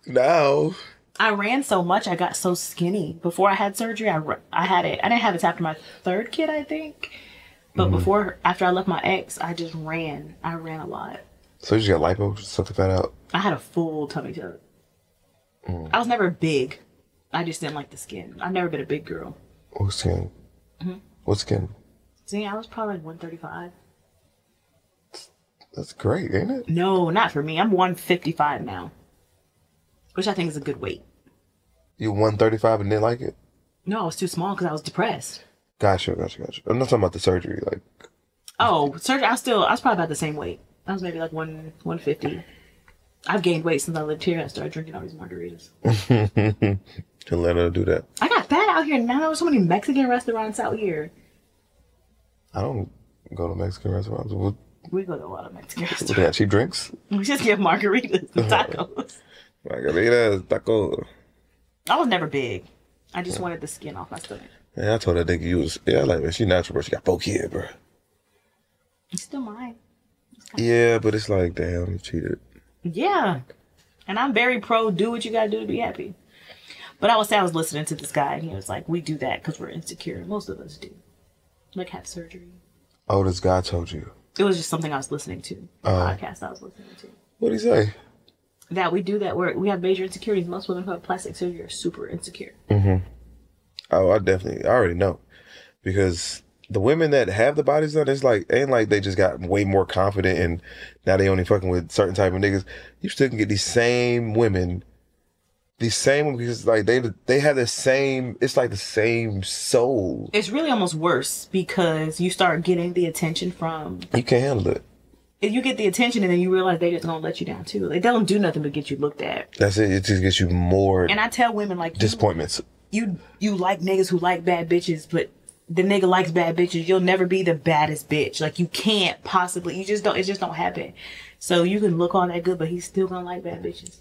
Now. I ran so much, I got so skinny. Before I had surgery, I didn't have it after my 3rd kid, I think. But after I left my ex, I just ran. I ran a lot. So you just got lipo, suck the fat out? I had a full tummy tuck. I was never big. I just didn't like the skin. I've never been a big girl. What skin? What skin? See, I was probably like 135. That's great, ain't it? No, not for me. I'm 155 now. Which I think is a good weight. You 135 and didn't like it? No, I was too small because I was depressed. Gotcha. I'm not talking about the surgery. Like, oh, surgery. I was probably about the same weight. I was maybe like 150. I've gained weight since I lived here. I started drinking all these margaritas. And let her do that. I got fat out here. Now there's so many Mexican restaurants out here. I don't go to Mexican restaurants. We go to a lot of Mexican restaurants. They got cheap drinks? We just get margaritas and tacos. Margaritas, tacos. I was never big. I just wanted the skin off my stomach. Yeah, I told that nigga you was, like, man, she natural, bro. She got 4 kids, bro. It's still mine. Yeah, but it's like, damn, you cheated. Yeah. And I'm very pro do what you gotta do to be happy. But I was listening to this guy and he was like, we do that because we're insecure. Most of us do. Like have surgery. Oh, this guy told you? It was just something I was listening to. A podcast I was listening to. What'd he say? That we do that where we have major insecurities. Most women who have plastic surgery are super insecure. Oh, I already know. Because the women that have the bodies done, it's like, ain't like they just got way more confident and now they only fucking with certain type of niggas. You still can get these same women because like they have the same, it's like the same soul. It's really almost worse because you start getting the attention from... You can't handle it. You get the attention and then you realize they just gonna let you down too. Like, they don't do nothing but get you looked at. That's it. It just gets you more... And I tell women like... disappointments. You like niggas who like bad bitches, but the nigga likes bad bitches. You'll never be the baddest bitch. Like, you can't possibly... it just don't happen. So you can look all that good, but he's still gonna like bad bitches.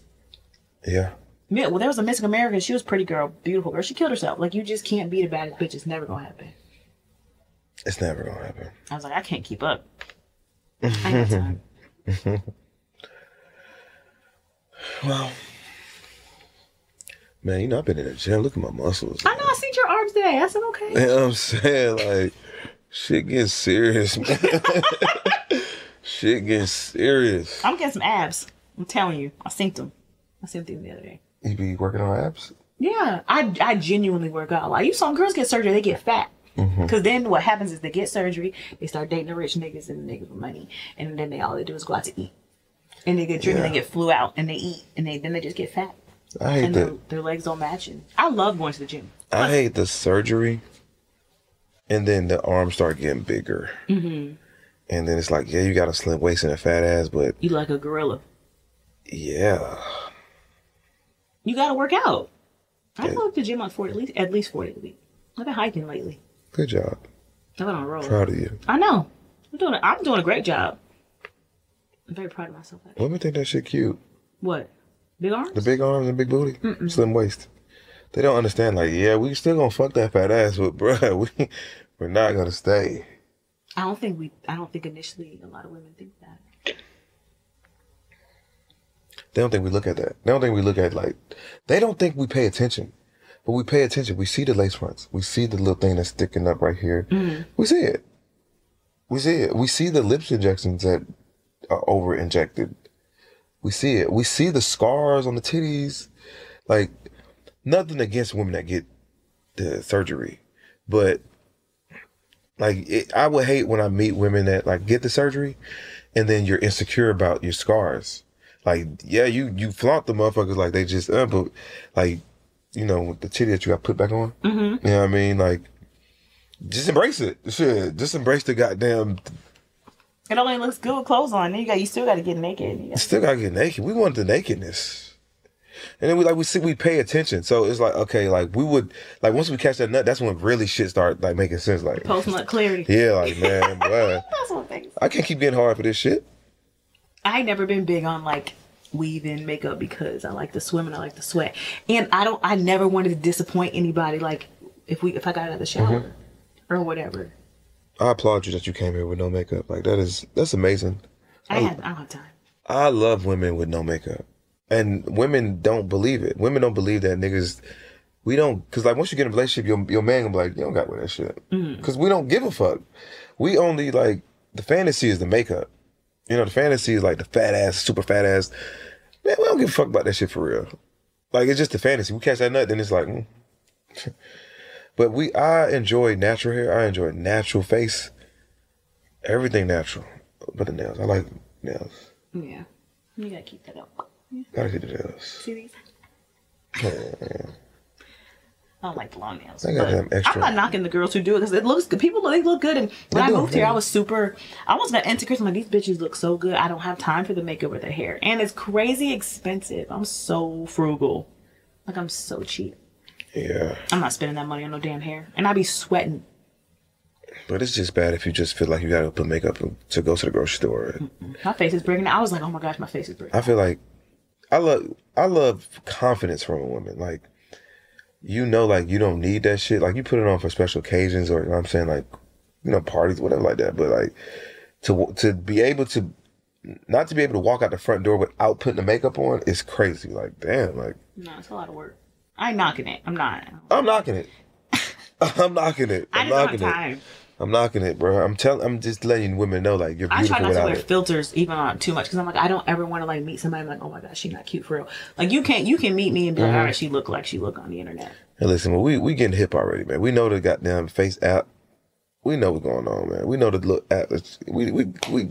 Yeah. Yeah, well, there was a missing American. She was a pretty girl, beautiful girl. She killed herself. Like, you just can't be the baddest bitch. It's never gonna happen. It's never gonna happen. I was like, I can't keep up. I ain't got time. Well, man, you know, I've been in the gym. Look at my muscles. I know, I seen your arms today. I said, okay. You know what I'm saying? Like, shit getting serious, man. Shit getting serious. I'm getting some abs. I'm telling you. I synced them. I synced them the other day. You be working on abs? Yeah, I genuinely work out. Like, you saw girls get surgery, they get fat. Because then what happens is they get surgery, they start dating the rich niggas and the niggas with money, and then all they do is go out to eat. And they get drinking, they get flew out, and they eat, and then they just get fat. I hate that. Their legs don't match. And I love going to the gym. I hate the surgery, and then the arms start getting bigger. And then it's like, yeah, you got a slim waist and a fat ass, but... You like a gorilla. Yeah. You got to work out. I go to the gym on at least 4 days a week. I've been hiking lately. Good job. I've been on a roll. Proud of you. I know. I'm doing a great job. I'm very proud of myself. Actually. Women think that shit cute. What? Big arms? The big arms and big booty? Slim waist. They don't understand, like, yeah, we still gonna fuck that fat ass, but bruh, we're not gonna stay. I don't think initially a lot of women think that. They don't think we look at that. They don't think we look at, like, they don't think we pay attention. But we pay attention. We see the lace fronts. We see the little thing that's sticking up right here. We see it. We see it. We see the lips injections that are over injected. We see it. We see the scars on the titties. Like, nothing against women that get the surgery. But, like, I would hate when I meet women that, like, get the surgery and then you're insecure about your scars. Like, yeah, you flaunt the motherfuckers like they just, but, like, you know, with the titty that you got put back on. You know what I mean? Like, just embrace it. Shit, just embrace the goddamn... It only looks good with clothes on. Then you still got to get naked. You still got to get naked. We want the nakedness. And then we pay attention. So it's like, okay, like we would, like once we catch that nut, that's when really shit start like making sense. Like post-nut clarity. Yeah, like, man, boy, That's what things. I can't keep getting hard for this shit. I ain't never been big on like weave in makeup because I like to swim and I like to sweat. And I never wanted to disappoint anybody. Like if I got out of the shower or whatever. I applaud you that you came here with no makeup. Like that's amazing. I don't have time. I love women with no makeup. And women don't believe it. Women don't believe that niggas, we don't, cause like once you get in a relationship, your man gonna be like, you don't got with that shit. Cause we don't give a fuck. We only like, the fantasy is the makeup. You know, the fantasy is like the fat ass, super fat ass. Man, we don't give a fuck about that shit for real. Like it's just the fantasy. We catch that nut, then it's like, But I enjoy natural hair. I enjoy natural face. Everything natural. But the nails, I like nails. Yeah. You gotta keep that up. Gotta get the nails. See these? Yeah. I don't like the long nails. I got them extra. I'm not knocking the girls who do it because it looks good. They look good. And when I moved here, I was almost got insecure. I'm like, these bitches look so good. I don't have time for the makeup or the hair. And it's crazy expensive. I'm so frugal. Like, I'm so cheap. Yeah. I'm not spending that money on no damn hair. And I be sweating. But it's just bad if you just feel like you gotta put makeup to go to the grocery store. My face is breaking out. I was like, oh my gosh, my face is breaking out. I feel like I love confidence from a woman. Like, you know, like you don't need that shit. Like you put it on for special occasions or, you know what I'm saying, like, you know, parties, whatever like that. But like to be able to, not to be able to walk out the front door without putting the makeup on is crazy. Like, damn, like. No, it's a lot of work. I ain't knocking it. I'm not. I'm knocking it. I'm knocking it. I just don't have time. I'm knocking it, bro. I'm just letting women know, like, you're beautiful I try not to wear it. filters even on too much because I'm like, I don't ever want to like meet somebody I'm like, oh my gosh, she not cute for real. Like you can meet me and be like, all right, she look like she look on the internet. And listen, well, we getting hip already, man. We know the goddamn face app. We know what's going on, man. We know the look app. We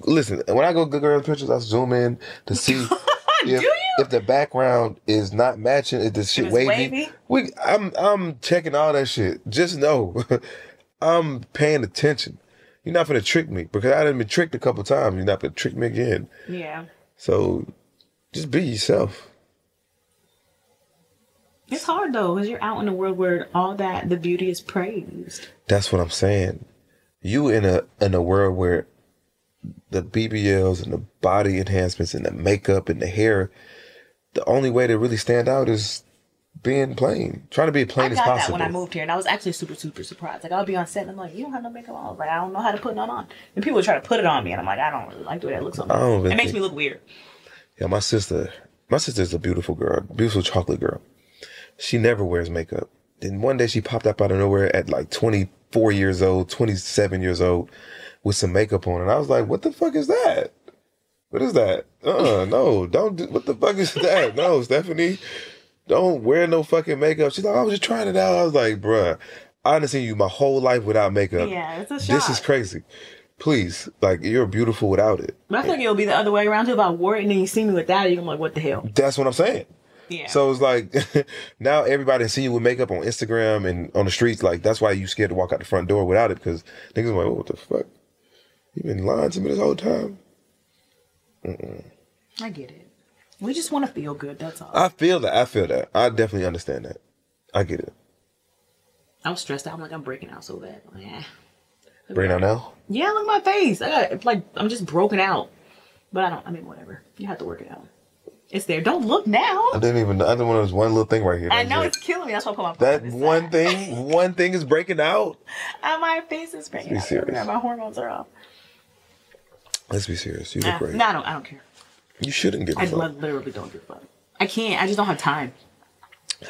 listen. When I go good girl pictures, I zoom in to see if the background is not matching, if the shit wavy. I'm checking all that shit. Just know. I'm paying attention. You're not gonna trick me because I done been tricked a couple times. You're not gonna trick me again. Yeah. So just be yourself. It's hard though because you're out in a world where all that the beauty is praised. That's what I'm saying. You in a world where the BBLs and the body enhancements and the makeup and the hair, the only way to really stand out is being plain. Trying to be plain as possible. I got that when I moved here, and I was actually super, super surprised. Like, I'll be on set, and I'm like, you don't have no makeup on. I was like, I don't know how to put none on. And people would try to put it on me, and I'm like, I don't really like the way that looks on me. It makes me look weird. Yeah, my sister's a beautiful girl, beautiful chocolate girl. She never wears makeup. Then one day she popped up out of nowhere at like 24 years old, 27 years old with some makeup on. And I was like, what the fuck is that? What is that? No, don't do, what the fuck is that? No, Stephanie, don't wear no fucking makeup. She's like, I was just trying it out. I was like, bruh, I done seen you my whole life without makeup. Yeah, it's a shock. This is crazy. Please, like, you're beautiful without it. But I think it'll be the other way around too. If I wore it and then you see me without it, you're like, what the hell? That's what I'm saying. Yeah. So it's like, now everybody see you with makeup on Instagram and on the streets. Like, that's why you scared to walk out the front door without it, because niggas are like, oh, what the fuck? You been lying to me this whole time? I get it. We just want to feel good, that's all. I feel that. I definitely understand that. I get it. I was stressed out. I'm like, I'm breaking out so bad. Like, breaking out now? Yeah, look at my face. I'm just broken out. But whatever. You have to work it out. It's there. Don't look now. I didn't want there's one little thing right here. I know, it's killing me. That's why I put my that one thing, one thing is breaking out. And my face is breaking out. Let's be serious. My hormones are off. Let's be serious. You look great. No, I don't care. You shouldn't give a fuck. I literally don't give a fuck. I can't. I just don't have time.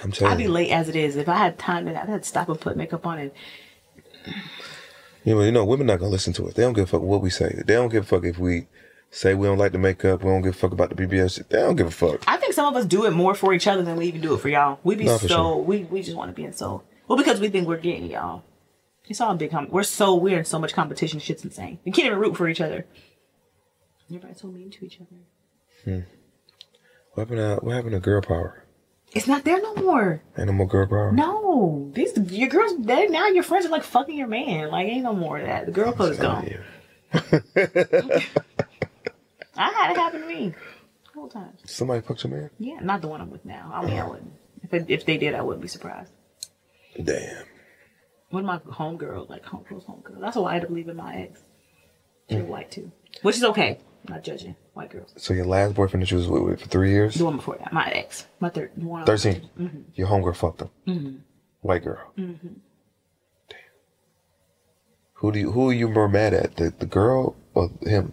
I'm telling you. I'd be late as it is. If I had time, I'd have to stop and put makeup on it. Yeah, well, women not gonna listen to us. They don't give a fuck what we say. They don't give a fuck if we say we don't like the makeup. We don't give a fuck about the BBL shit. They don't give a fuck. I think some of us do it more for each other than we even do it for y'all. We be we just want to be in so because we think we're getting y'all. It's all a big we're in so much competition. Shit's insane. We can't even root for each other. Everybody's so mean to each other. What happened to girl power? It's not there no more. Ain't no more girl power? No. Your girls, now your friends are like fucking your man. Like, ain't no more of that. The girl code is gone. I had it happen to me. The whole time. Somebody fucked your man? Yeah, not the one I'm with now. I wouldn't. If they did, I wouldn't be surprised. Damn. One of my homegirls, close homegirl. That's why I had to believe in my ex. She was white too. Which is okay. I'm not judging. white girls. So your last boyfriend that you was with for 3 years? The one before that, my ex, my third one. 13. Mm-hmm. Your homegirl fucked him. Mm-hmm. White girl. Mm-hmm. Damn. Who are you more mad at? The girl or him?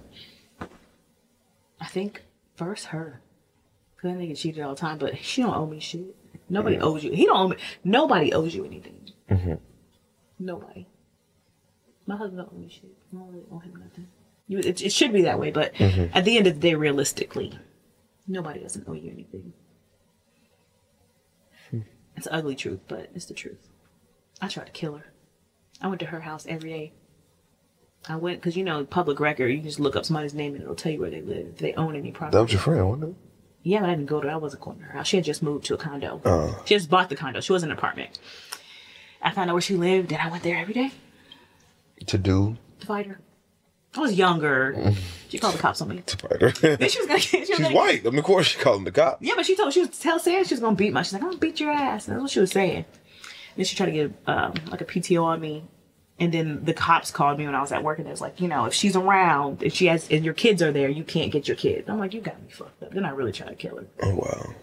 I think first her. Cause that nigga cheated all the time, but she don't owe me shit. Nobody owes you. He don't owe me. Nobody owes you anything. Mm-hmm. Nobody. My husband don't owe me shit. I don't really owe him nothing. It should be that way, but at the end of the day, realistically, nobody doesn't owe you anything. It's an ugly truth, but it's the truth. I tried to kill her. I went to her house every day. I went, because public record, you can just look up somebody's name and it'll tell you where they live, if they own any property. That was your friend, wasn't it? Yeah, but I didn't go to her. I wasn't going to her house. She had just moved to a condo. She just bought the condo. She was in an apartment. I found out where she lived, and I went there every day. To fight her. I was younger. She called the cops on me. To fight her. Then she was gonna. She's white. I mean, of course she called him the cops. Yeah, but she was saying she was gonna beat my. She's like, I'm gonna beat your ass. That's what she was saying. Then she tried to get like a PTO on me, and then the cops called me when I was at work, and it was like, if she's around and and your kids are there, you can't get your kids. I'm like, you got me fucked up. Then I really tried to kill her. Oh wow.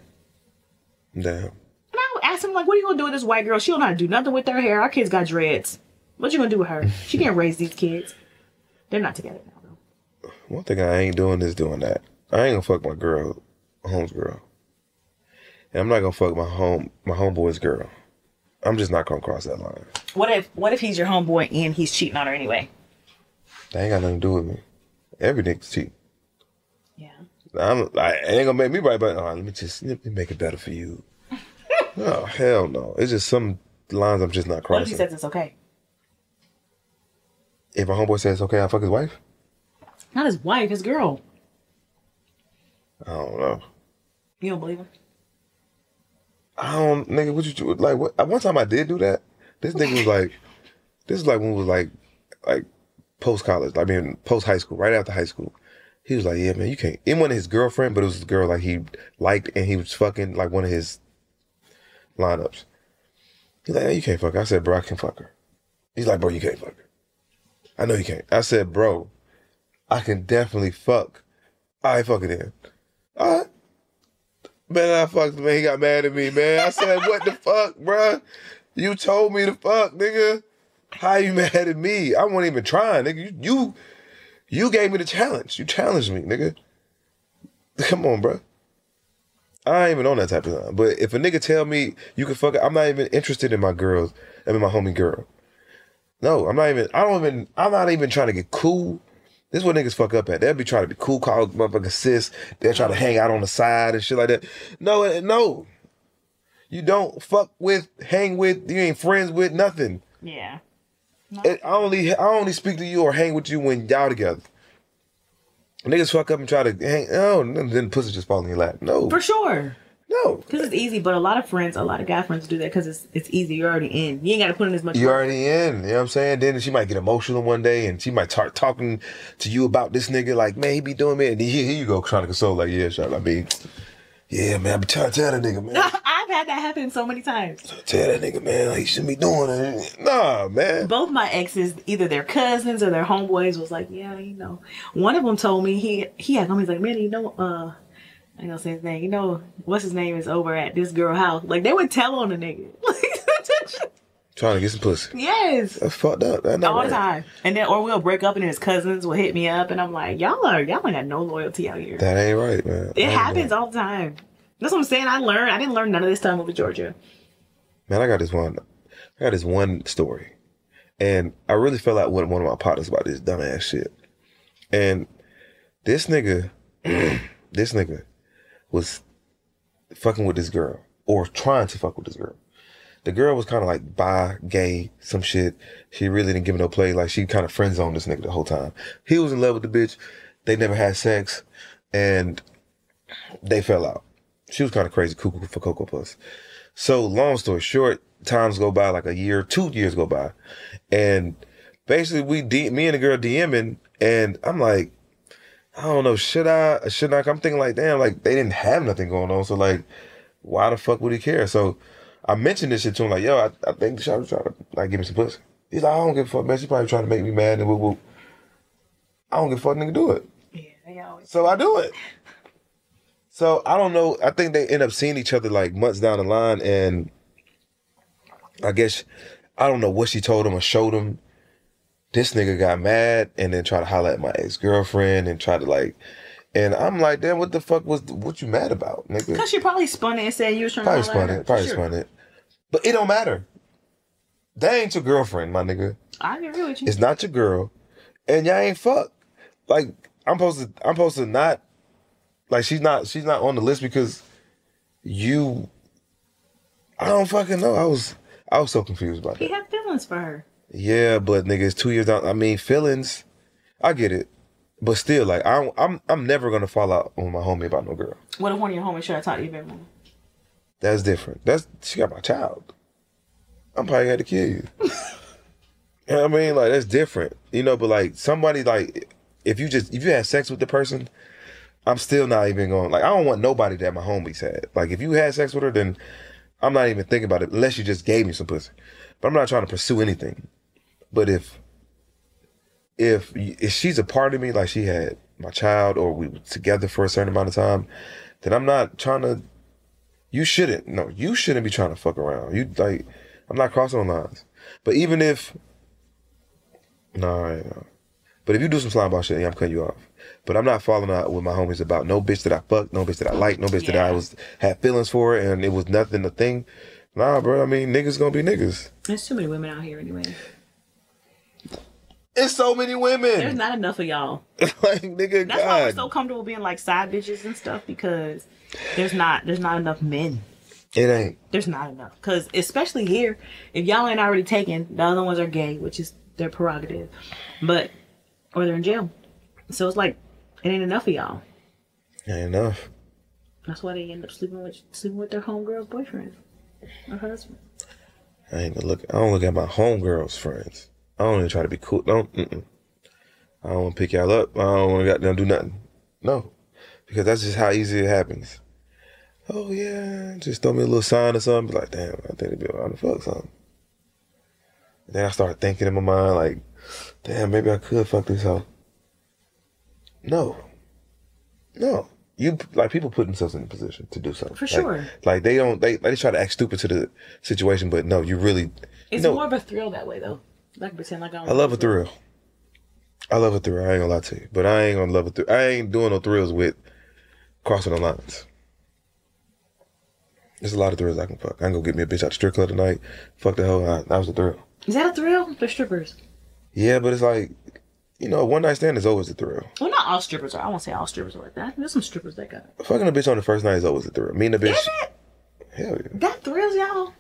Damn. And I asked him, like, what are you gonna do with this white girl? She don't know how to do nothing with her hair. Our kids got dreads. What you gonna do with her? She can't raise these kids. They're not together now, though. One thing I ain't doing is doing that. I ain't gonna fuck my girl, home's girl. And I'm not gonna fuck my homeboy's girl. I'm just not gonna cross that line. What if he's your homeboy and he's cheating on her anyway? That ain't got nothing to do with me. Every nigga's cheating. Yeah. It ain't gonna make me right, but let me make it better for you. Oh, hell no. It's just some lines I'm just not crossing. What if he says it's okay? If my homeboy says it's okay, I'll fuck his wife? Not his wife, his girl. I don't know. You don't believe him? Nigga, what you do? Like, what? One time I did do that. This nigga was like, this is like when we was like post-college, post-high school, right after high school. He was like, yeah, man, you can't. It wasn't his girlfriend, but it was his girl like he liked, and he was fucking like one of his lineups. He's like, hey, you can't fuck her. I said, bro, I can fuck her. He's like, bro, you can't fuck her. I know you can't. I said, bro, I can definitely fuck. All right, fuck it in. All right. Man, I fucked him, man. He got mad at me, man. I said, what the fuck, bruh? You told me to fuck, nigga. How you mad at me? I wasn't even trying, nigga. You gave me the challenge. You challenged me, nigga. Come on, bruh. I ain't even on that type of time. But if a nigga tell me you can fuck her, I'm not even interested in my girls. I mean, my homie girl. No, I'm not even trying to get cool. This is what niggas fuck up at. They'll be trying to be cool, call motherfucking sis. They'll try to hang out on the side and shit like that. No. You don't fuck with, hang with, you ain't friends with, nothing. Yeah. No. I only speak to you or hang with you when y'all together. Niggas fuck up and try to hang, then pussy just fall in your lap. No. For sure. No. Because it's easy, but a lot of guy friends do that because it's easy. You're already in. You ain't got to put in as much You're work. already in. You know what I'm saying? Then she might get emotional one day and she might start talking to you about this nigga like, man, he be doing me. And then here you go trying to console like, yeah, yeah, man, I be trying to tell that nigga, man. I've had that happen so many times. Tell that nigga, man, like, he shouldn't be doing it. Nah, man. Both my exes, either their cousins or their homeboys was like, yeah, One of them told me, he had homies like, man, I ain't gonna say his name. What's his name is over at this girl house. Like, they would tell on the nigga. Trying to get some pussy. Yes. That's fucked up. That's not all right. the time. And then, or we'll break up and his cousins will hit me up and I'm like, y'all ain't got no loyalty out here. That ain't right, man. It happens all the time. That's what I'm saying. I didn't learn none of this time over Georgia. Man, I got this one story. And I really fell out with one of my partners about this dumbass shit. And this nigga was fucking with this girl, or trying to fuck with this girl. The girl was kind of like bi, gay, some shit. She really didn't give him no play. Like, she kind of friend zoned this nigga the whole time. He was in love with the bitch. They never had sex, and they fell out. She was kind of crazy, cuckoo for Cocoa Puffs. So, long story short, times go by, like a year, 2 years go by, and basically me and the girl DMing, and I'm like, I don't know, should I? I'm thinking like, damn, like, they didn't have nothing going on, so like, why the fuck would he care? So I mentioned this shit to him, like, yo, I think the shot was trying to like give me some pussy. He's like, I don't give a fuck, man. She probably trying to make me mad and woo. I don't give a fuck, nigga, do it. Yeah, So I do it. So I don't know. I think they end up seeing each other like months down the line, and I guess I don't know what she told him or showed him. This nigga got mad and then tried to holler at my ex-girlfriend and tried to like, and I'm like, damn, what the fuck what you mad about, nigga? Because she probably spun it and said you was trying to holler at her. Probably spun it. But it don't matter. That ain't your girlfriend, my nigga. I agree with you. It's not your girl, and y'all ain't fuck. Like I'm supposed to not. Like she's not on the list because I don't fucking know. I was so confused about that. He had feelings for her. Yeah, but nigga, it's 2 years down. I mean, feelings, I get it. But still, like I'm never gonna fall out with my homie about no girl. What if one of your homies should have talked to you about more? That's different. She got my child. I'm probably gonna kill you. You know what I mean? Like that's different. You know, but like somebody like if you had sex with the person, I'm still not even going, like, I don't want nobody that my homies had. Like, if you had sex with her, then I'm not even thinking about it unless you just gave me some pussy. But I'm not trying to pursue anything. But if she's a part of me, like she had my child or we were together for a certain amount of time, then I'm not trying to, you shouldn't be trying to fuck around. I'm not crossing the lines. But even if, no. But if you do some slime ball shit, yeah, I'm cutting you off. But I'm not falling out with my homies about no bitch that I fucked, no bitch that I liked, no bitch that I had feelings for, and it was nothing a thing. Nah, bro. I mean, niggas gonna be niggas. There's too many women out here anyway. It's so many women. There's not enough of y'all. Like, nigga, that's why we're so comfortable being like side bitches and stuff because there's not enough men. It ain't. There's not enough. Because especially here, if y'all ain't already taken, the other ones are gay, which is their prerogative. Or they're in jail. So it's like, it ain't enough of y'all. Ain't enough. That's why they end up sleeping with their homegirl's boyfriend or husband. I don't look at my homegirl's friends. I don't even try to be cool. I don't want to pick y'all up. I don't want to goddamn do nothing. No. Because that's just how easy it happens. Oh yeah, just throw me a little sign or something. Be like, damn, I think they'd be around to fuck something. And then I start thinking in my mind like, damn, maybe I could fuck this hoe. No. You like people put themselves in a position to do something. For sure. Like they try to act stupid to the situation, but no, you really. It's more of a thrill that way though. Like pretend like I love a thrill. I love a thrill. I ain't gonna lie to you, but I ain't gonna love a thrill. I ain't doing no thrills with crossing the lines. There's a lot of thrills I can fuck. I can go get me a bitch out the strip club tonight. Fuck the hoe. That was a thrill. Is that a thrill? For strippers. Yeah, but it's like, one night stand is always a thrill. Well, not all strippers are. I won't say all strippers are like that. There's some strippers that got it. Fucking a bitch on the first night is always a thrill. Meeting a bitch. Is it? Hell yeah. That thrills y'all?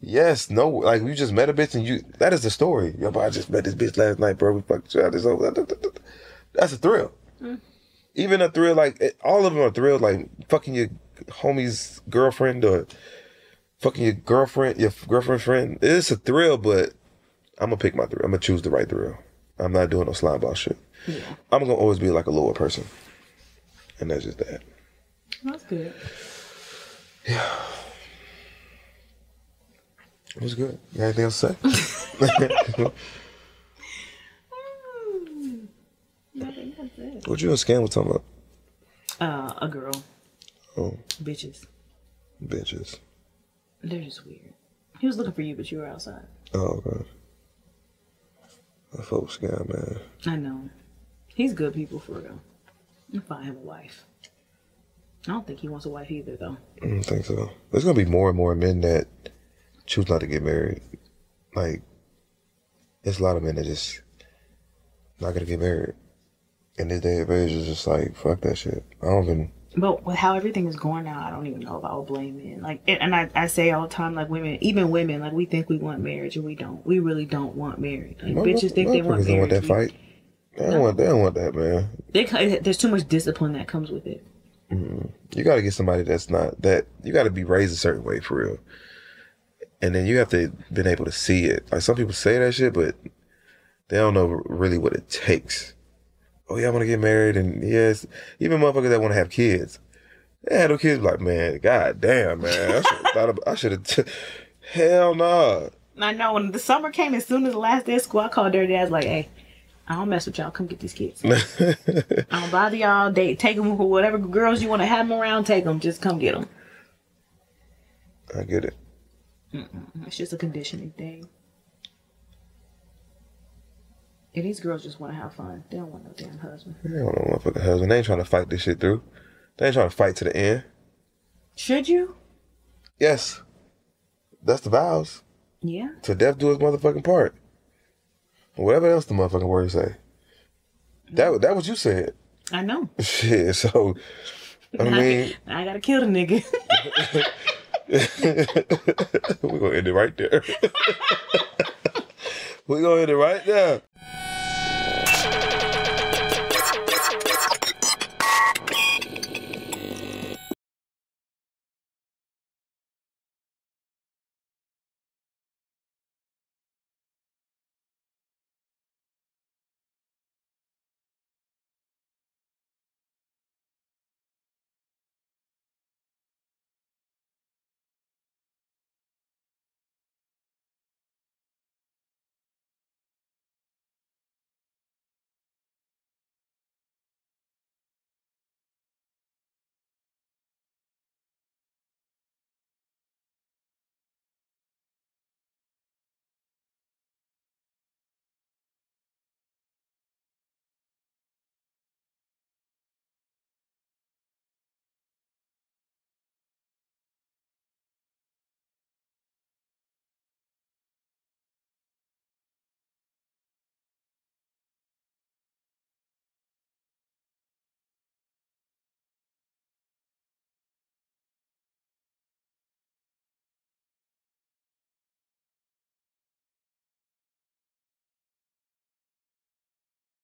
Yes. No. Like, you just met a bitch and that is the story. Yo, I just met this bitch last night, bro. We fucked each other. That's a thrill. Mm. Even a thrill, like, all of them are thrills. Like, fucking your homie's girlfriend or fucking your girlfriend's friend. It's a thrill, but I'm going to pick my thrill. I'm going to choose the right thrill. I'm not doing no slime ball shit. Yeah. I'm going to always be like a lower person. And that's just that. That's good. Yeah. It was good. You got anything else to say? What you and Scan was talking about? A girl. Oh. Bitches. They're just weird. He was looking for you, but you were outside. Oh, okay. I fuck with Scan, man. I know. He's good people for real. If I have a wife. I don't think he wants a wife either, though. I don't think so. There's going to be more and more men that choose not to get married. Like, there's a lot of men that just not going to get married. In this day of age, it's just like, fuck that shit. I don't even... But with how everything is going now, I don't even know if I would blame men. Like, and I say all the time, like even women, like we think we want marriage and we don't. We really don't want marriage. Like, bitches think they want marriage. Don't want that fight. They don't want that, man. There's too much discipline that comes with it. Mm-hmm. You got to get somebody that's not that. You got to be raised a certain way for real, and then you have to been able to see it. Like some people say that shit, but they don't know really what it takes. Oh yeah, I want to get married, and yes, even motherfuckers that want to have kids, they had no kids. Like, man, god damn, man, I should have. Hell no. I know when the summer came, as soon as the last day of school, I called their dads like, hey, I don't mess with y'all. Come get these kids. I don't bother y'all. Take them for whatever girls you want to have them around. Take them. Just come get them. I get it. It's just a conditioning thing. And these girls just want to have fun. They don't want no damn husband. They don't want no motherfucking husband. They ain't trying to fight this shit through. They ain't trying to fight to the end. Should you? Yes. That's the vows. Yeah. To death do his motherfucking part. Whatever else the motherfucking words say. That what you said. I know. Shit, so I mean I gotta kill the nigga. we're gonna end it right there. We're gonna end it right there.